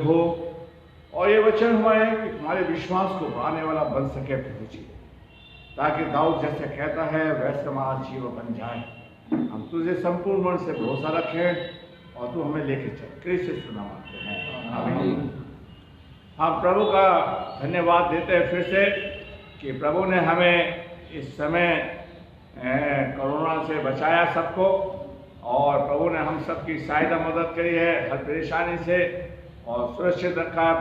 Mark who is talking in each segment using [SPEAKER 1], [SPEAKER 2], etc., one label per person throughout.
[SPEAKER 1] हो और ये वचन हमारे विश्वास को बढ़ाने वाला बन सके प्रभु जी, ताकि दाऊद जैसे कहता है वैसे हमारा जीवन बन जाए। हम तुझे संपूर्ण मन से भरोसा रखें और तू हमें लेके चल। क्रिस्त यीशु नाम मांगते हैं, आमीन। हम प्रभु का धन्यवाद देते हैं फिर से कि प्रभु ने हमें इस समय कोरोना से बचाया सबको, और प्रभु ने हम सबकी सहायता मदद करी है हर परेशानी से और सुरक्षित रखा है।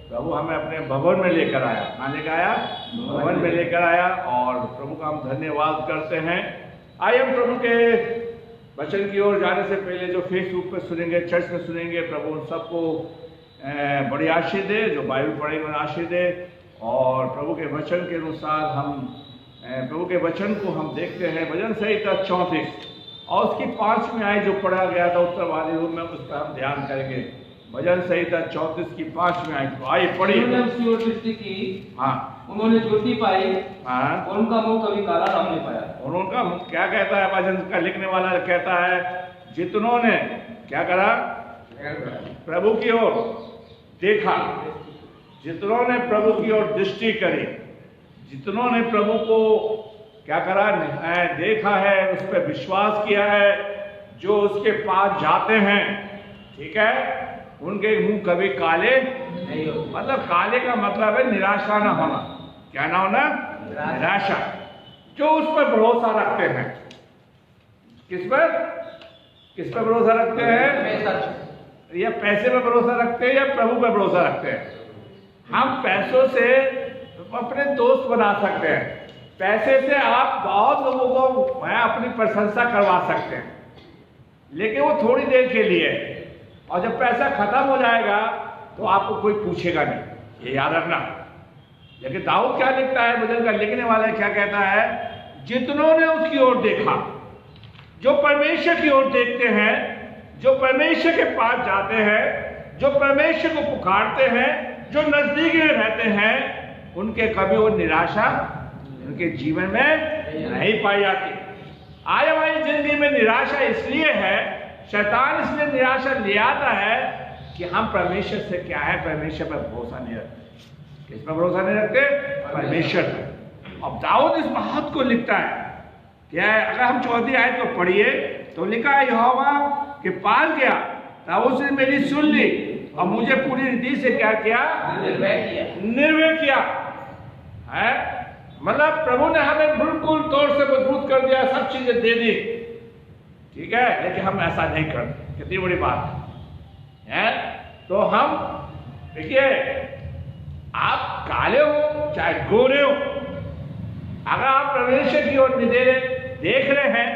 [SPEAKER 1] प्रभु हमें अपने भवन में लेकर आया, कहाँ लेकर आया? भवन में लेकर आया, और प्रभु का हम धन्यवाद करते हैं। आइए हम प्रभु के वचन की ओर जाने से पहले जो फेसबुक पे सुनेंगे, चर्च में सुनेंगे, प्रभु उन सबको बड़ी आशीष दे। जो बाइबल पढ़ेंगे उन्हें आशीष दे, और प्रभु के वचन के अनुसार हम प्रभु के वचन को हम देखते हैं। भजन संहिता 34 और उसकी 5वीं आयत जो पढ़ा गया था उत्तरवादी रूप में, उस पर हम ध्यान करेंगे। भजन संहिता 34 की 5वीं आयत को आइए पढ़िए।
[SPEAKER 2] उन्होंने उसकी ओर दृष्टि की,
[SPEAKER 1] हाँ,
[SPEAKER 2] उन्होंने ज्योति पाई,
[SPEAKER 1] हाँ,
[SPEAKER 2] और उनका मुंह कभी काला नाम नहीं पाया।
[SPEAKER 1] और उनका क्या कहता है भजन का लिखने वाला? कहता है जितनों ने क्या करा? प्रभु की ओर देखा, जितनों ने प्रभु की ओर दृष्टि करी, जितनों ने प्रभु को क्या करा? देखा है, उस पर विश्वास किया है, जो उसके पास जाते हैं, ठीक है, उनके मुंह कभी काले नहीं हो। मतलब काले का मतलब है निराशा ना होना। क्या ना होना? निराशा। जो उस पर भरोसा रखते हैं। किस पर? किस पर भरोसा रखते हैं? या पैसे पर भरोसा रखते हैं या प्रभु पर भरोसा रखते हैं? हम पैसों से अपने दोस्त बना सकते हैं, पैसे से आप बहुत लोगों को अपनी प्रशंसा करवा सकते हैं, लेकिन वो थोड़ी देर के लिए, और जब पैसा खत्म हो जाएगा तो आपको कोई पूछेगा नहीं, ये याद रखना। लेकिन दाऊद क्या लिखता है? भजन का लिखने वाला क्या कहता है? जितनों ने उसकी ओर देखा, जो परमेश्वर की ओर देखते हैं, जो परमेश्वर के पास जाते हैं, जो परमेश्वर को पुकारते हैं, जो नजदीक में रहते हैं, उनके कभी वो निराशा उनके जीवन में नहीं पाई जाती। आज हमारी जिंदगी में निराशा इसलिए है, शैतान इसलिए निराशा ले आता है कि हम परमेश्वर से क्या है? परमेश्वर पर भरोसा नहीं रखते। किस पर भरोसा नहीं रखते? परमेश्वर पर। अब दाऊद इस बात को लिखता है, क्या है? अगर हम 4वीं आयत को पढ़िए तो लिखा है, यहोवा के पास गया तब उसने मेरी सुन ली और मुझे पूरी रीति से क्या किया? निर्भय किया है। मतलब प्रभु ने हमें बिल्कुल तौर से मजबूत कर दिया, सब चीजें दे दी, ठीक है, लेकिन हम ऐसा नहीं करते। कितनी बड़ी बात है। तो हम देखिए, आप काले हो चाहे गोरे हो, अगर आप परमेश्वर की ओर देख रहे हैं,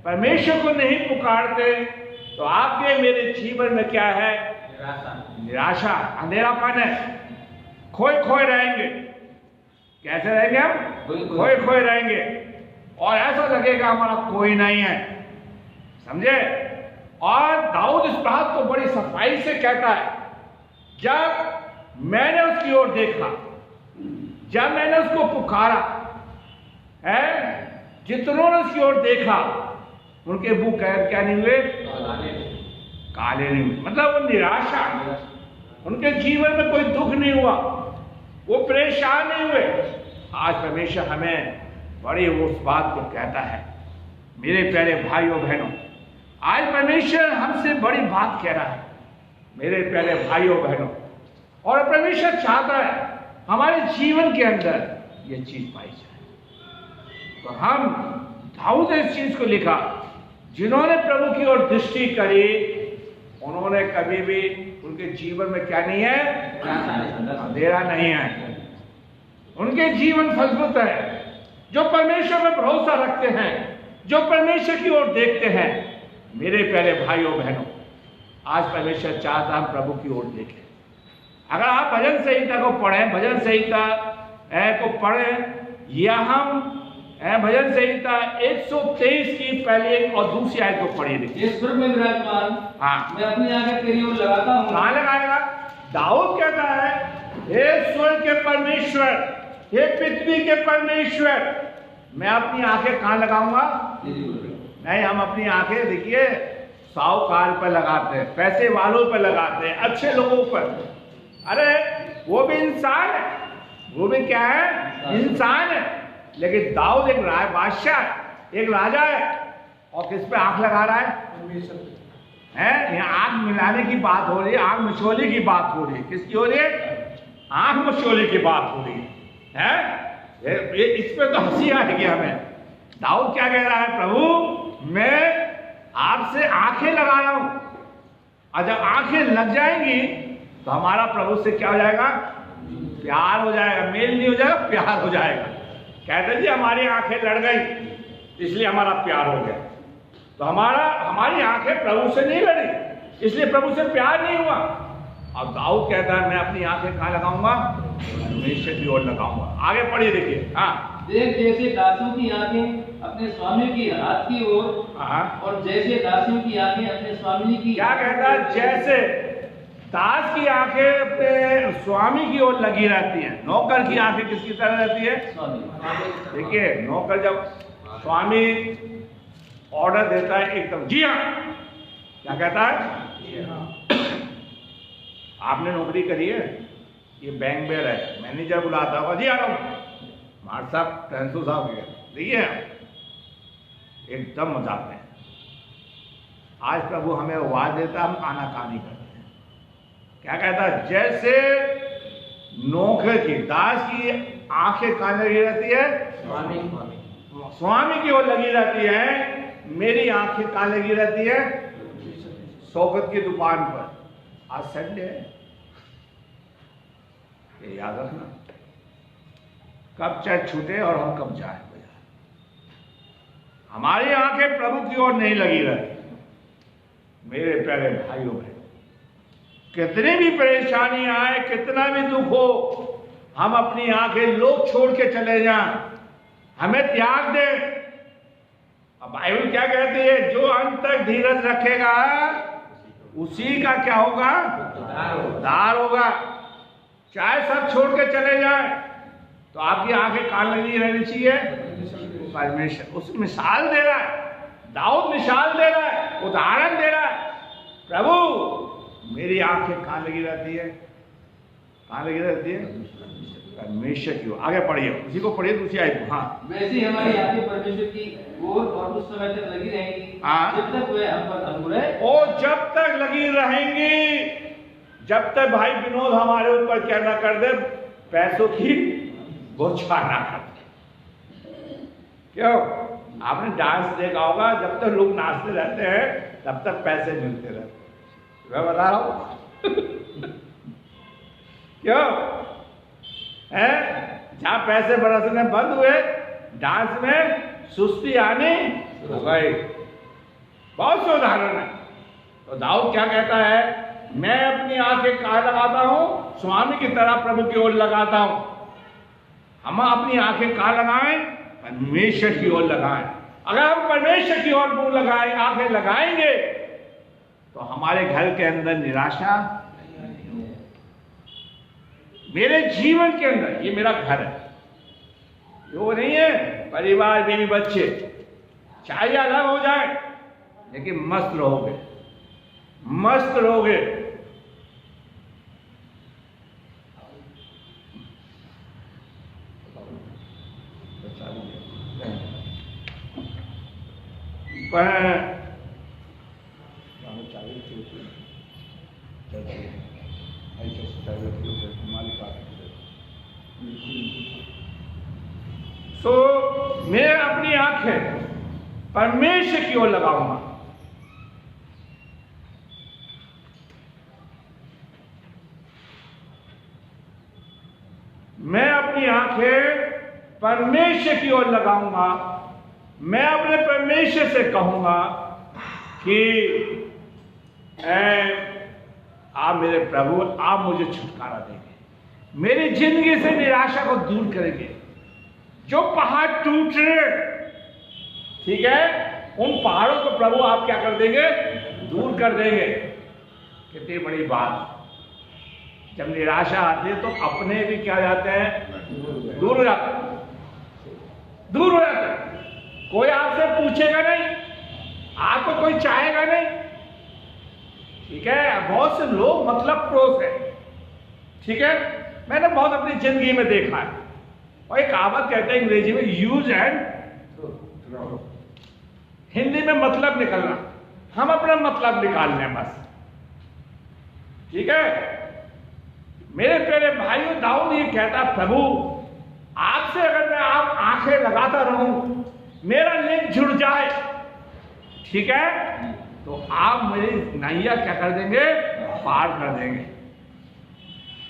[SPEAKER 1] परमेश्वर को नहीं पुकारते, तो आपके मेरे जीवन में क्या है? निराशा, अंधेरापन है, खोए रहेंगे। कैसे रहेंगे हम? खोए रहेंगे, और ऐसा लगेगा हमारा कोई नहीं है, समझे? और दाऊद इस बात को बड़ी सफाई से कहता है, जब मैंने उसकी ओर देखा, जब मैंने उसको पुकारा है, जितनों ने उसकी ओर देखा, उनके मुंह क्या नहीं हुए? काले नहीं हुए। मतलब वो निराशा, उनके जीवन में कोई दुख नहीं हुआ, वो परेशान नहीं हुए। आज परमेश्वर हमें बड़ी उस बात को कहता है। मेरे प्यारे भाइयों बहनों, आज परमेश्वर हमसे बड़ी बात कह रहा है, मेरे प्यारे भाइयों बहनों, और परमेश्वर चाहता है हमारे जीवन के अंदर ये चीज पाई जाए। तो हम दाऊद ने इस चीज को लिखा, जिन्होंने प्रभु की ओर दृष्टि करी, उन्होंने कभी भी, उनके जीवन में क्या नहीं है? अंधेरा नहीं है, उनके जीवन फलफुत है। जो परमेश्वर पर भरोसा रखते हैं, जो परमेश्वर की ओर देखते हैं, मेरे प्यारे भाइयों बहनों, आज परमेश्वर चाहता हम प्रभु की ओर देखें। अगर आप भजन संहिता को पढ़ें, भजन संहिता को पढ़ें, या हम भजन संहिता 123 की पहली और दूसरी आयत को पढ़िए। देखिए,
[SPEAKER 2] स्वर्ग में विराजमान,
[SPEAKER 1] हाँ,
[SPEAKER 2] मैं अपनी आंखें तेरी ओर लगाता हूँ।
[SPEAKER 1] कहाँ लगाएगा? दाऊद कहता है, हे स्वर्ग के परमेश्वर, हे पृथ्वी के परमेश्वर, मैं अपनी आंखें कहाँ लगाऊंगा? नहीं, हम अपनी आंखें देखिए साहूकार पर लगाते हैं, पैसे वालों पर लगाते हैं, अच्छे लोगों पर। अरे वो भी इंसान है, वो भी क्या है? इंसान है। लेकिन दाऊद एक बादशाह है, एक राजा है, और किस पे आंख लगा रहा है? यहाँ आंख मिलाने की बात हो रही है, आंख मचोली की बात हो रही है। किसकी हो रही है? आंख मचोली की बात हो रही है? इस पे तो हंसी आएगी हमें। दाऊद क्या कह रहा है? प्रभु मैं आपसे आंखें लगा रहा हूं, और जब आंखें लग जाएंगी तो हमारा प्रभु से क्या हो जाएगा? प्यार हो जाएगा। मेल नहीं हो जाएगा, प्यार हो जाएगा। कहते जी हमारी आंखें लड़ गई इसलिए हमारा प्यार हो गया। तो हमारी आंखें प्रभु से नहीं लड़ी, इसलिए प्रभु से प्यार नहीं हुआ। अब दाऊद कहता है मैं अपनी आंखें कहां लगाऊंगा? परमेश्वर की ओर लगाऊंगा। आगे पढ़िए, देखिए। हाँ,
[SPEAKER 2] देख जैसे दासों की आंखें अपने स्वामी की हाथ की ओर, और जैसे दासियों की आंखें अपने स्वामी की।
[SPEAKER 1] क्या कहता है? जैसे दास की आंखें अपने स्वामी की ओर लगी रहती हैं, नौकर की आंखें किसकी तरह रहती है? स्वामी। देखिए, नौकर जब स्वामी ऑर्डर देता है एकदम जी हाँ, क्या कहता है? आपने नौकरी करी है, ये बैंक में है, मैनेजर बुलाता होगा, जी आ रहा हूं, मार साहब ट्रांसो साहब गया, देखिए एकदम मजाक में। आज प्रभु हमें आवाज देता, हम आनाकानी करते हैं। क्या कहता है? जैसे नौकर की, दास की आंखें कहां लगी रहती है? स्वामी की ओर लगी रहती है। मेरी आंखें कहां लगी रहती है? शौकत की दुकान पर। आज संडे है, ये याद रखना, कब चर्च छूटे और हम कब जाए। हमारी आंखें प्रभु की ओर नहीं लगी रहती। मेरे प्यारे भाइयों बहनों, कितनी भी परेशानी आए, कितना भी दुख हो, हम अपनी आंखें लोग छोड़ के चले जाएं, हमें त्याग दे। अब बाइबल क्या कहती है? जो अंत तक धीरज रखेगा उसी का क्या होगा? उद्धार होगा। चाहे सब छोड़ के चले जाए तो आपकी आंखें कहां लगी रहनी चाहिए? परमेश्वर। उस मिसाल दे रहा है, दाऊद मिसाल दे रहा है, उदाहरण दे रहा है। प्रभु मेरी आंखें कहां लगी रहती है? कहां लगी रहती है? परमेश्वर की ओर। आगे पढ़िए, उसी को पढ़िए, दूसरी आयत को। हाँ,
[SPEAKER 2] वैसे हमारी आंखें परमेश्वर की ओर और उस समय तक लगी रहेंगी जब तक वह हम पर अंकुर है। और
[SPEAKER 1] जब तक लगी रहेंगी, जब तक भाई विनोद हमारे ऊपर क्या ना कर दे, पैसों की बौछार ना कर दे। क्यों? आपने डांस देखा होगा, जब तक लोग नाचते रहते हैं तब तक पैसे मिलते रहते। मैं बता रहा हूं क्यों है? जहां पैसे बरसने बंद हुए, डांस में सुस्ती आनी हो गई। बहुत से उदाहरण है। तो दाऊद क्या कहता है? मैं अपनी आंखें कहां लगाता हूं? स्वामी की तरह प्रभु की ओर लगाता हूं। हम अपनी आंखें कहां लगाएं? परमेश्वर की ओर लगाएं। अगर हम परमेश्वर की ओर मुंह लगाएं, आंखें लगाएंगे, तो हमारे घर के अंदर निराशा, मेरे जीवन के अंदर, ये मेरा घर है, वो नहीं है परिवार, बीवी बच्चे, चाहे अलग हो जाए लेकिन मस्त रहोगे, मस्त रहोगे। मैं अपनी आंखें परमेश्वर की ओर लगाऊंगा। मैं अपनी आंखें परमेश्वर की ओर लगाऊंगा। मैं अपने परमेश्वर से कहूंगा कि आप मेरे प्रभु, आप मुझे छुटकारा देंगे, मेरी जिंदगी से निराशा को दूर करेंगे। जो पहाड़ टूट रहे, ठीक है, उन पहाड़ों को प्रभु आप क्या कर देंगे? दूर कर देंगे। कितनी बड़ी बात। जब निराशा आती है तो अपने भी क्या जाते हैं? दूर हो जाते हैं, दूर हो जाते हैं। कोई आपसे पूछेगा नहीं, आपको कोई चाहेगा नहीं, ठीक है, बहुत से लोग मतलब प्रोस है, ठीक है, मैंने बहुत अपनी जिंदगी में देखा है। और एक कहावत कहते हैं अंग्रेजी में, यूज एंड थ्रो। हिंदी में मतलब निकलना, हम अपना मतलब निकालने हैं बस, ठीक है। मेरे प्यारे भाइयों, दाऊद ये कहता, प्रभु आपसे अगर मैं आप आंखें लगाता रहूं, मेरा लिंक जुड़ जाए, ठीक है, तो आप मेरी नैया क्या कर देंगे, पार कर देंगे।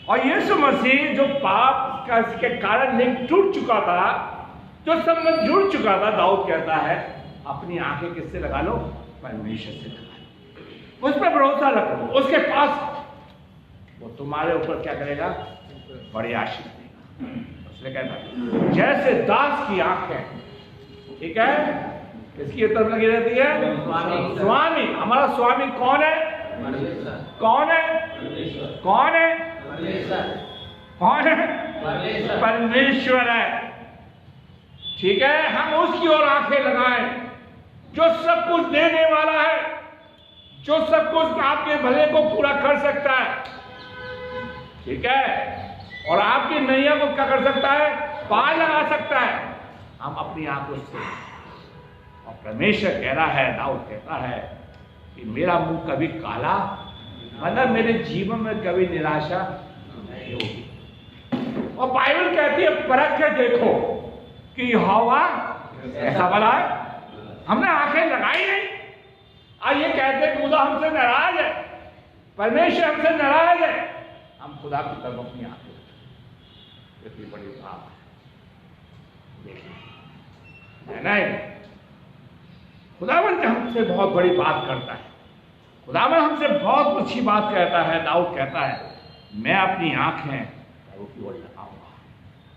[SPEAKER 1] और यीशु मसीह जो पाप का के कारण लिंक टूट चुका था, जो संबंध जुड़ चुका था, दाऊद कहता है अपनी आंखें किससे लगा लो, परमेश्वर से लगा लो, उस पर भरोसा रखो, उसके पास वो तुम्हारे ऊपर क्या करेगा, बड़ी आशीष देगा। उसने कहता जैसे दास की आंखें, ठीक है, किसकी तरफ लगी रहती है, स्वामी। हमारा स्वामी कौन है, कौन है, कौन है, कौन है, परमेश्वर है, ठीक है। हम उसकी ओर आंखें लगाएं जो सब कुछ देने वाला है, जो सब कुछ आपके भले को पूरा कर सकता है, ठीक है, और आपकी नैया को क्या कर सकता है, पार लगा सकता है। हम अपनी आंखों से, और परमेश्वर कह रहा है, दाऊद कहता है कि मेरा मुंह कभी काला, मतलब मेरे जीवन में कभी निराशा नहीं होगी। और बाइबल कहती है परख के देखो कि यहोवा ऐसा भला है। हमने आंखें लगाई नहीं, आज ये कहते हैं खुदा हमसे नाराज है, परमेश्वर हमसे नाराज है, हम खुदा की तरफ अपनी आंखें, कितनी बड़ी बात है, देखिए नहीं, खुदावन हमसे बहुत बड़ी बात करता है, खुदावन हमसे बहुत अच्छी बात कहता है। दाऊद कहता है मैं अपनी आंखें प्रभु की ओर लगाऊंगा,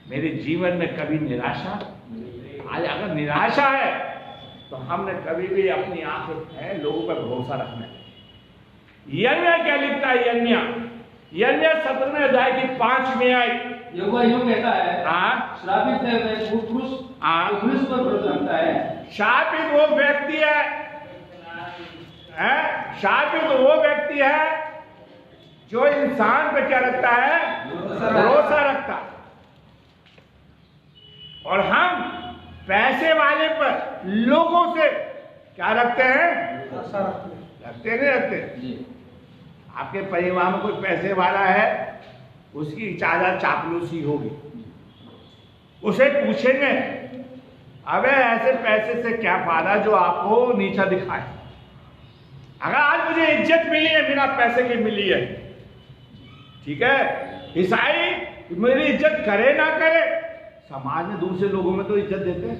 [SPEAKER 1] मेरे जीवन में कभी निराशा, आज अगर निराशा है तो हमने कभी भी अपनी आंखें लोगों पर भरोसा रखना है। यर्मिया क्या लिखता है, यर्मिया 17वें अध्याय की 5वीं आयत,
[SPEAKER 2] यहोवा यूं कहता है, श्रापित है वह पुरुष पुरुष पर भरोसा रखता है।
[SPEAKER 1] शापित वो व्यक्ति है, शापित वो व्यक्ति है जो इंसान पे क्या रखता है, भरोसा रखता है। और हम पैसे वाले पर, लोगों से क्या रखते हैं, रखते नहीं रखते। आपके परिवार में कोई पैसे वाला है, उसकी ज्यादा चापलूसी होगी, उसे पूछेंगे अबे ऐसे पैसे से क्या फायदा जो आपको नीचा दिखाए। अगर आज मुझे इज्जत मिली है, बिना पैसे की मिली है, ठीक है, ईसाई मेरी इज्जत करे ना करे, समाज में दूसरे लोगों में तो इज्जत देते हैं,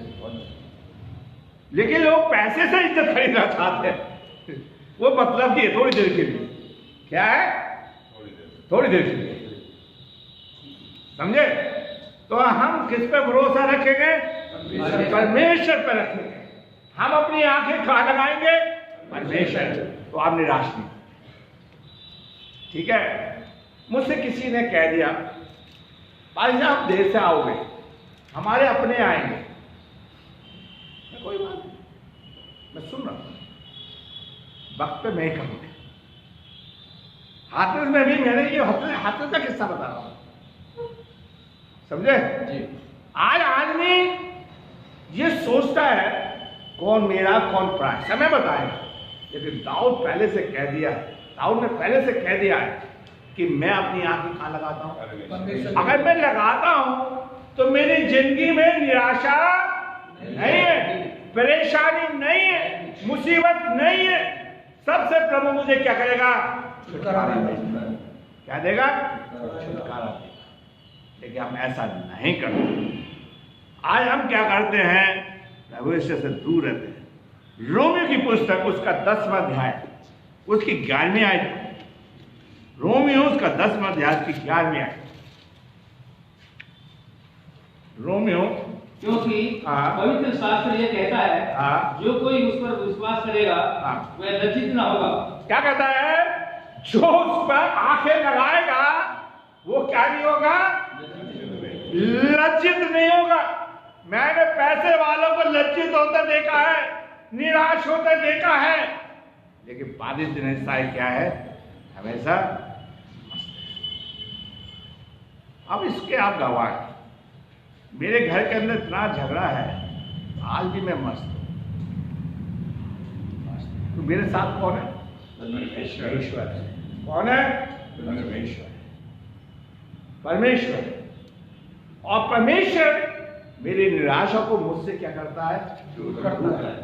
[SPEAKER 1] लेकिन लोग पैसे से इज्जत खरीदना चाहते हैं। वो मतलब की है थोड़ी देर के लिए, क्या है, थोड़ी देर के लिए, समझे। तो हम किस पे भरोसा रखेंगे, परमेश्वर पर रखेंगे। हम अपनी आंखें कहां लगाएंगे, परमेश्वर। तो आप निराश नहीं, ठीक है। मुझसे किसी ने कह दिया भाई आप देर से आओगे, हमारे अपने आएंगे, कोई बात नहीं, मैं सुन रहा हूं, वक्त पे मैं कहूंगा। हाथरस में भी मैंने ये हाथरस का किस्सा बता रहा हूं, समझे जी। आज आदमी ये सोचता है कौन मेरा कौन पराया, समय बताएगा, लेकिन दाऊद पहले से कह दिया, दाऊद ने पहले से कह दिया है कि मैं अपनी आंखें कहां लगाता हूं, अगर मैं लगाता हूं तो मेरी जिंदगी में निराशा नहीं है, परेशानी नहीं है, मुसीबत नहीं है, सबसे प्रभु मुझे क्या करेगा, छुटकारा देगा। क्या देगा, छुटकारा देगा। लेकिन हम ऐसा नहीं करते। आज हम क्या करते हैं, भविष्य से दूर रहते हैं। रोमियो की पुस्तक उसका 10वां अध्याय उसकी 11वीं आयत, रोमियो उसका 10वां अध्याय की 11वीं आयत। रोमियो,
[SPEAKER 2] क्योंकि पवित्र शास्त्र ये कहता है जो कोई उस पर विश्वास करेगा वह लज्जित न होगा।
[SPEAKER 1] क्या कहता है, जो उस पर आंखें लगाएगा वो क्या नहीं होगा, लज्जित नहीं होगा। मैंने पैसे वालों को लज्जित होते देखा है, निराश होते देखा है, लेकिन बारिश दिन क्या है, हमेशा अब इसके आप गवाह हैं। मेरे घर के अंदर इतना झगड़ा है, आज भी मैं मस्त हूं। तो मेरे साथ कौन है? परमेश्वर है। कौन है? परमेश्वर। परमेश्वर। और परमेश्वर मेरी निराशा को मुझसे क्या करता है? दूर करता है।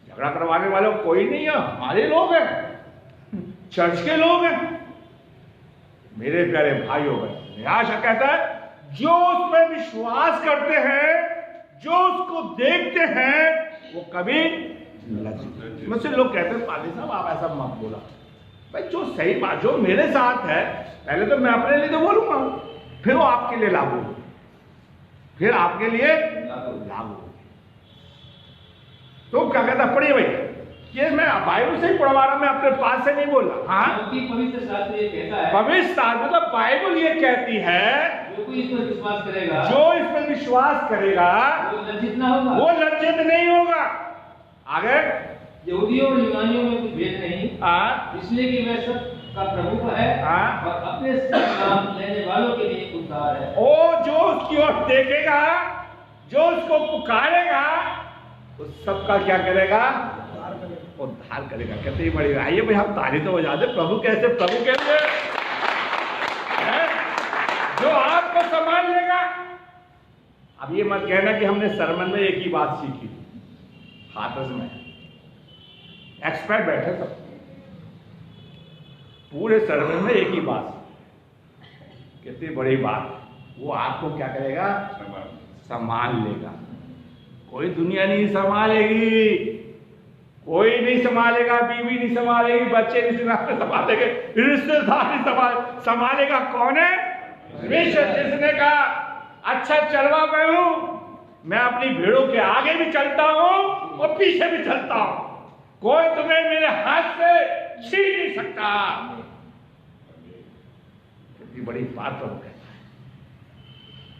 [SPEAKER 1] झगड़ा करवाने वाले कोई नहीं है, हमारे लोग हैं, चर्च के लोग हैं। मेरे प्यारे भाइयों बहनों, निराशा कहता है जो उस पर विश्वास करते हैं, जो उसको देखते हैं, वो कभी मुझसे लोग कहते हैं पादी साहब आप ऐसा मत बोला। भाई जो सही बात, जो मेरे साथ है, पहले तो मैं अपने लिए तो बोलूंगा, फिर वो आपके लिए लागू, फिर आपके लिए लागू। तो क्या कहता पढ़िए भाई, ये मैं बाइबल से ही पढ़वा रहा, मैं अपने पास से नहीं बोल रहा। हाँ,
[SPEAKER 2] पवित्र शास्त्र ये कहता है,
[SPEAKER 1] पवित्र शास्त्र मतलब बाइबल ये कहती है
[SPEAKER 2] जो कोई इस पर विश्वास करेगा,
[SPEAKER 1] जो इस पर विश्वास करेगा
[SPEAKER 2] वो लज्जित ना होगा,
[SPEAKER 1] वो लज्जित नहीं होगा। आगे
[SPEAKER 2] यहूदियों और यूनानियों में कुछ भेद नहीं, इसलिए कि वह सब का प्रभु है और अपने नाम लेने वालों के लिए उद्धार है।
[SPEAKER 1] ओ जो उसकी ओर देखेगा, जो उसको पुकारेगा, उस सबका क्या करेगा? उद्धार करेगा। कहते ही बड़ी, आइए भाई हम तारीफ तो बजा दे। प्रभु कैसे? प्रभु कैसे? जो आपको संभाल लेगा। अब ये मत कहना कि हमने सरमन में एक ही बात सीखी, हाथरस में एक्सपर्ट बैठे सब, पूरे सरमन में एक ही बात, कितनी बड़ी बात। वो आपको क्या करेगा? संभाल लेगा। कोई दुनिया नहीं संभालेगी, कोई नहीं संभालेगा, बीवी नहीं संभालेगी, बच्चे नहीं संभालेंगे, रिश्तेदार नहीं संभालेगा। कौन है? परमेश्वर। जिसने कहा अच्छा चलवा मैं हूं, मैं अपनी भेड़ों के आगे भी चलता हूं और पीछे भी चलता हूं, कोई तुम्हें मेरे हाथ से छीन नहीं सकता। कितनी बड़ी बात प्रभु कहता है।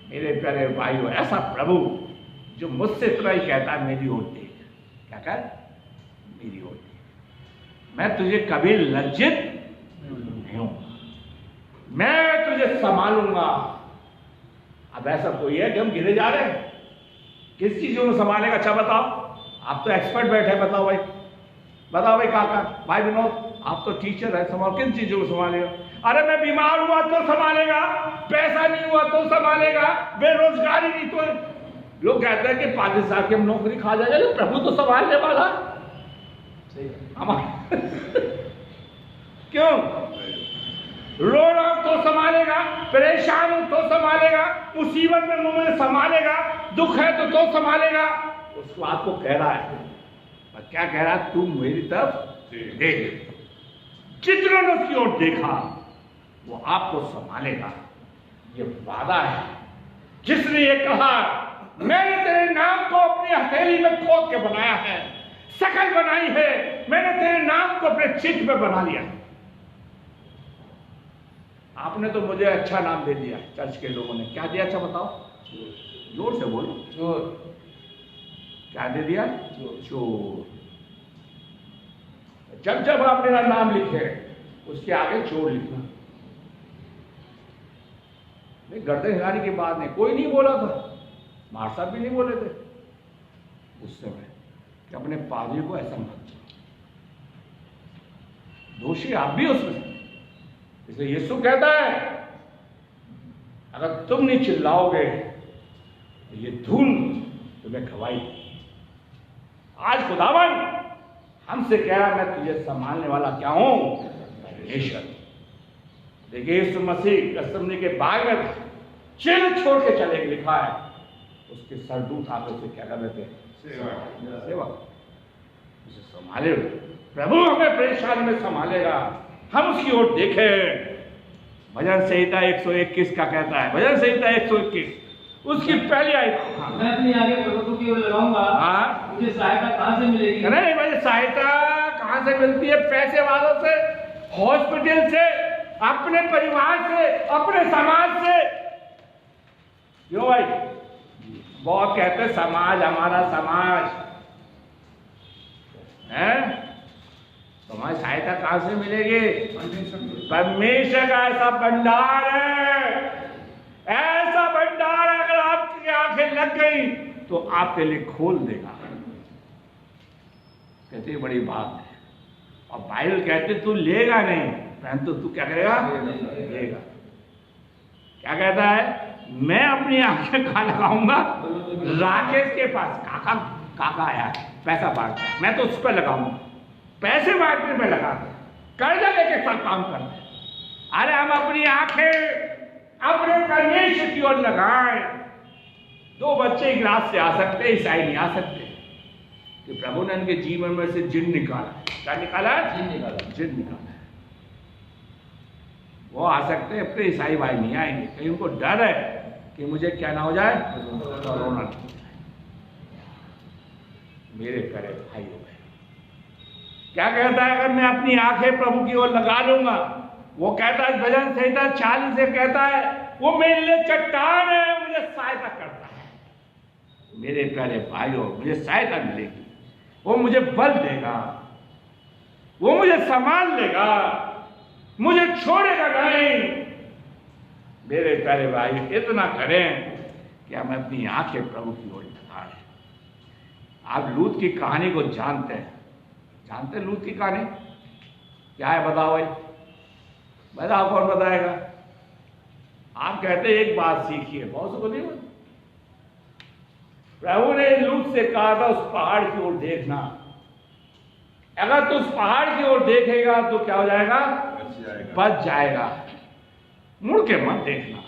[SPEAKER 1] मेरे प्यारे भाइयों, ऐसा प्रभु जो मुझसे इतना ही कहता है, मेरी ओर देख। क्या कर? मेरी ओर देख, मैं तुझे कभी लज्जित नहीं हूं, मैं तुझे संभालूंगा। अब ऐसा कोई है कि हम गिरे जा रहे हैं? किस चीजों में संभालेगा? अच्छा बताओ, आप तो एक्सपर्ट बैठे, बताओ भाई, बताओ भाई काका, भाई विनोद, आप तो टीचर है, संभाल किन चीजों को संभालेगा? अरे मैं बीमार हुआ तो संभालेगा, पैसा नहीं हुआ तो संभालेगा, बेरोजगारी नहीं तो। लोग कहते हैं कि पादी साहब की हम नौकरी खा जाएगा, लेकिन प्रभु तो संभालने वाला हमारा क्यों? रो रहा हूं तो संभालेगा, परेशान हूं तो संभालेगा, मुसीबत में मुझे संभालेगा, दुख है तो संभालेगा। उसको आपको कह रहा है, और क्या कह रहा है? तू मेरी तरफ देख। जितनों ने उसकी ओर देखा वो आपको संभालेगा, ये वादा है। जिसने ये कहा मैंने तेरे नाम को अपनी हथेली में खोद के बनाया है, शकल बनाई है, मैंने तेरे नाम को अपने चित्त में बना लिया। आपने तो मुझे अच्छा नाम दे दिया, चर्च के लोगों ने क्या दिया? अच्छा बताओ, जोर से बोलो।
[SPEAKER 2] चोर।
[SPEAKER 1] क्या दे दिया? चोर। जब जब आप मेरा नाम लिखे उसके आगे चोर लिखना। गर्दन हिलाने की बात नहीं, कोई नहीं बोला था, मार साहब भी नहीं बोले थे उस समय कि अपने पादरी को ऐसा मत करो, दोषी आप भी उसमें। इसलिए यीशु कहता है अगर तुम नहीं चिल्लाओगे तो ये धूल तुम्हें खवाई। आज खुदावन हमसे कह रहा मैं तुझे संभालने वाला क्या हूं? परमेश्वर। देखिए यीशु मसीह गethsemane के बाग में चिन्ह छोड़ के चले, लिखा है उसके सरदूत आकर से क्या कर रहे थे? सेवा। उसे संभाले प्रभु, हमें परेशानी में संभालेगा, हम उसकी ओर देखें। भजन संहिता 121 का कहता है, भजन संहिता 121 उसकी पहली आयत।
[SPEAKER 2] मैं अपनी आगे प्रभु की ओर लगाऊंगा। हाँ, मुझे सहायता कहां से मिलेगी? नहीं, मुझे सहायता कहां से मिलती है? पैसे वालों से, हॉस्पिटल से, अपने परिवार से, अपने समाज से। क्यों भाई? बहुत कहते हैं समाज, हमारा समाज है,
[SPEAKER 1] तो हमारी सहायता कहां से मिलेगी? परमेश्वर का ऐसा भंडार है, ऐसा भंडार अगर आपकी आंखें लग गई तो आपके लिए खोल देगा। कहते बड़ी बात है। और बाइबल कहते तू लेगा नहीं, परंतु तू क्या करेगा? लेगा। क्या कहता है? मैं अपनी आंखें कहां लगाऊंगा? राकेश के पास। काका आया पैसा बांटता है, मैं तो उस पर लगाऊंगा, पैसे बांटने में लगा दे, कर्जा लेके सब काम करते हैं। अरे हम अपनी आंखें अपने परमेश्वर की ओर लगाएं। 2 बच्चे गिलास से आ सकते, ईसाई नहीं आ सकते, कि प्रभु ने उनके जीवन में से जिन निकाला। क्या निकाला? जिन निकाला। वो आ सकते हैं, अपने ईसाई भाई नहीं आएंगे, कहीं उनको डर है कि मुझे क्या ना हो जाए, कोरोना ना हो जाए। मेरे प्यारे भाइयों, क्या कहता है? अगर मैं अपनी आंखें प्रभु की ओर लगा लूंगा, वो कहता है भजन संहिता 40 से कहता है वो मेरे लिए चट्टान है, मुझे सहायता करता है। मेरे प्यारे भाइयों, मुझे सहायता मिलेगी, वो मुझे बल देगा, वो मुझे संभाल लेगा, मुझे छोड़ेगा नहीं। मेरे प्यारे भाई, इतना करें कि हम अपनी आंखें प्रभु की ओर लगाएं। आप लूत की कहानी को जानते हैं, जानते हैं लूत की कहानी क्या है? बताओ भाई, बताओ, कौन बताएगा? आप कहते हैं एक बात सीखिए, बहुत से बोलिए। प्रभु ने लूत से कहा था उस पहाड़ की ओर देखना, अगर तू उस पहाड़ की ओर देखेगा तो क्या हो जाएगा? बच जाएगा। मुड़ के मत देखना।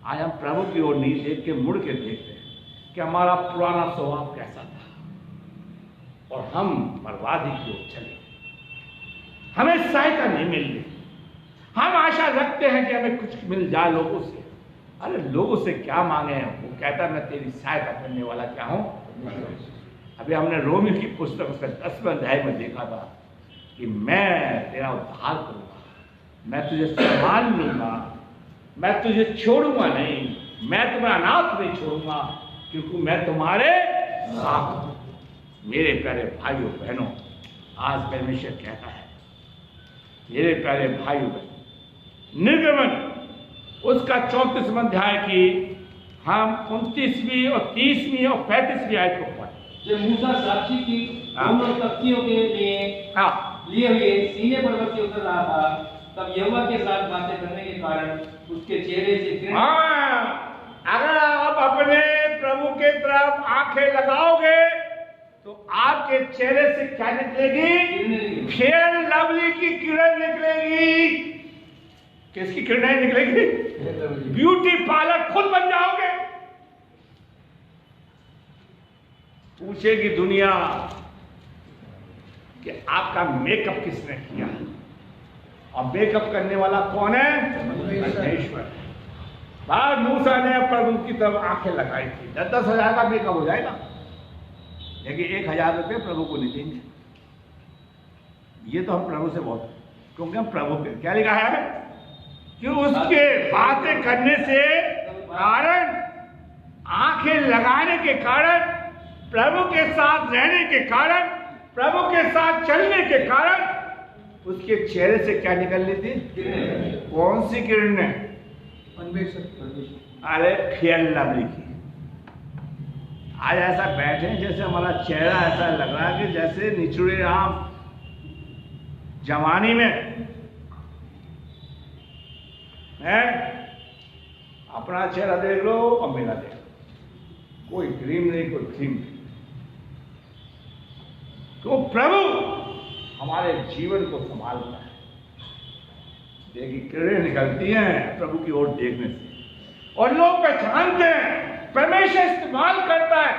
[SPEAKER 1] आज हम प्रभु की ओर नहीं देख के मुड़ के देखते हैं कि हमारा पुराना स्वभाव कैसा था और हम बर्बादी की ओर चले, हमें सहायता नहीं मिल रही। हम आशा रखते हैं कि हमें कुछ मिल जाए लोगों से। अरे लोगों से क्या मांगे हैं? वो कहता है मैं तेरी सहायता करने वाला क्या हूं? अभी हमने रोमी की पुस्तक उसका 10वें अध्याय में देखा था कि मैं तेरा उद्धार करूंगा, मैं तुझे संभाल लूंगा, मैं तुझे छोड़ूंगा नहीं, मैं तुम्हें अनाथ नहीं छोड़ूंगा, क्योंकि मैं तुम्हारे साथ हूं। मेरे प्यारे भाइयों बहनों, आज परमेश्वर कहता है, मेरे प्यारे भाइयों बहनों, निर्गमन उसका 34वां अध्याय की हम 29वीं और 30वीं और 35वीं आयत को पढ़ें।
[SPEAKER 2] जब मूसा साक्षी की दोनों तख्तियों के लिए हुए सीने पर्वत से उतर रहा था, तब यहोवा के साथ बातें करने के कारण उसके चेहरे से
[SPEAKER 1] अगर आप अपने प्रभु के तरफ आंखें लगाओगे तो आपके चेहरे से क्या निकलेगी? फेयर लवली की किरण निकलेगी। किसकी किरणें निकलेगी? ब्यूटी पार्लर खुद बन जाओगे। पूछेगी दुनिया कि आपका मेकअप किसने किया, और मेकअप करने वाला कौन है? परमेश्वर। बाद मूसा ने प्रभु की तरफ आंखें लगाई थी। 10-10 हजार का मेकअप हो जाएगा, लेकिन 1000 रुपये प्रभु को नहीं देंगे। ये तो हम प्रभु से बहुत, क्योंकि हम प्रभु के क्या लिखा है कि उसके बातें करने से कारण, आंखें लगाने के कारण, प्रभु के साथ रहने के कारण, प्रभु के साथ चलने के कारण उसके चेहरे से क्या निकल रही थी? कौन सी किरणें? अरे फेयर लवली की। आज ऐसा बैठे जैसे हमारा चेहरा ऐसा लग रहा है कि जैसे निचुड़े राम जवानी में है। अपना चेहरा देख लो और मेरा देख लो, कोई क्रीम नहीं, कोई क्रीम नहीं। तो प्रभु हमारे जीवन को संभालता है। देखिए किरणें निकलती हैं प्रभु की ओर देखने से, और लोग पहचानते हैं, परमेश्वर इस्तेमाल करता है।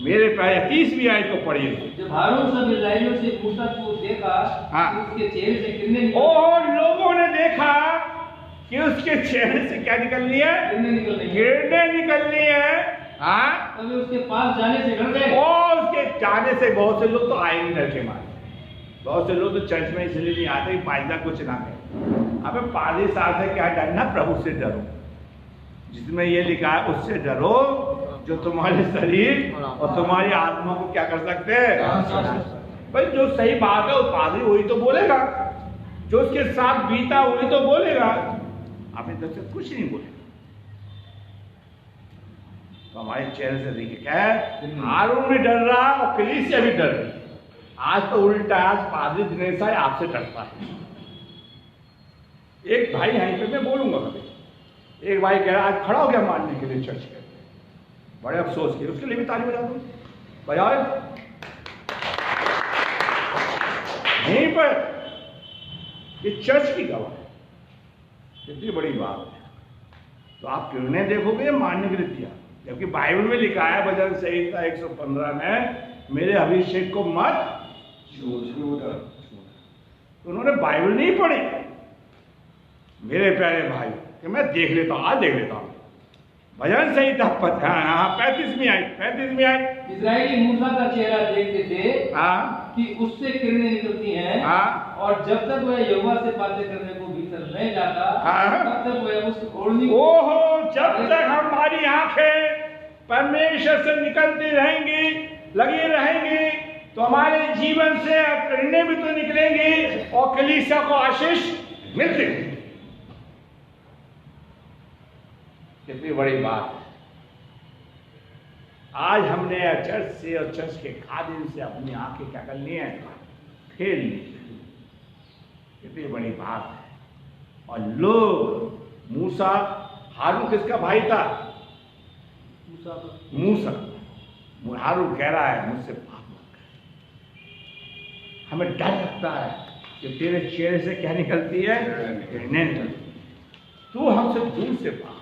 [SPEAKER 1] मेरे प्यारे 30वीं आयत को पढ़िए।
[SPEAKER 2] जब हारून सब इस्राएलियों से मूसा को देखा, उसके चेहरे से किरणें निकली,
[SPEAKER 1] और लोगों ने देखा कि उसके चेहरे से क्या निकलनी है? किरणें निकलनी है। हाँ,
[SPEAKER 2] तभी उसके पास जाने से डर गए।
[SPEAKER 1] और उसके जाने से बहुत से लोग तो आए नहीं डर के मारे। बहुत से लोग तो चर्च में इसलिए नहीं आते फायदा कुछ ना करें। अबे पादरी साहब से क्या डरना? प्रभु से डरो, जिसमें ये लिखा है उससे डरो जो तुम्हारे शरीर और तुम्हारी आत्मा को क्या कर सकते हैं? भाई जो सही बात है वो पादरी वही तो बोलेगा, जो उसके साथ बीता वही तो बोलेगा, अपनी तरफ से कुछ नहीं बोलेगा। तो हमारे चेहरे से देखिए क्या है, हारून भी डर रहा और कलीसिया भी डर रही। आज तो उल्टा, आज पादरी दिनेश साहब आपसे डरता है। एक भाई यहीं पे मैं बोलूंगा कभी, एक भाई कह रहा आज खड़ा हो गया मारने के लिए चर्च के, बड़े अफसोस किए, उसके लिए भी ताली बजा दो, बजाओ। यहीं पर ये चर्च की गवाह है, कितनी बड़ी बात है। तो आप क्यों नहीं देखोगे मारने के लिए दिया, जबकि बाइबल में लिखा है भजन संहिता 115 में, मेरे अभिषेक को मत छूना। तो उन्होंने बाइबल नहीं पढ़ी। मेरे प्यारे भाई कि मैं देख लेता हूं, आज देख लेता हूं भजन संहिता 35वीं आई।
[SPEAKER 2] इजरायली मूसा का चेहरा देखते थे कि उससे किरणें निकलती हैं, और जब तक वह यहोवा से बातें करने को भीतर नहीं जाता तब तक वह उस ओढ़नी,
[SPEAKER 1] ओहो, जब तक हमारी आंखें परमेश्वर से निकलती रहेंगी, लगी रहेंगी, तो हमारे जीवन से किरणें भी तो निकलेंगी और कलीसिया को आशीष मिलती। कितनी बड़ी बात है। आज हमने चर्च से और चर्च के खादिम से अपनी आंखें क्या करनी है, खेल ली। कितनी बड़ी बात है। और लोग मूसा, हारून किसका भाई था? मूसा। हारून कह रहा है मुझसे पाप मत कर। हमें डर लगता है कि तेरे चेहरे से क्या निकलती है, किरणें निकलती। तू हमसे दूर से पाप।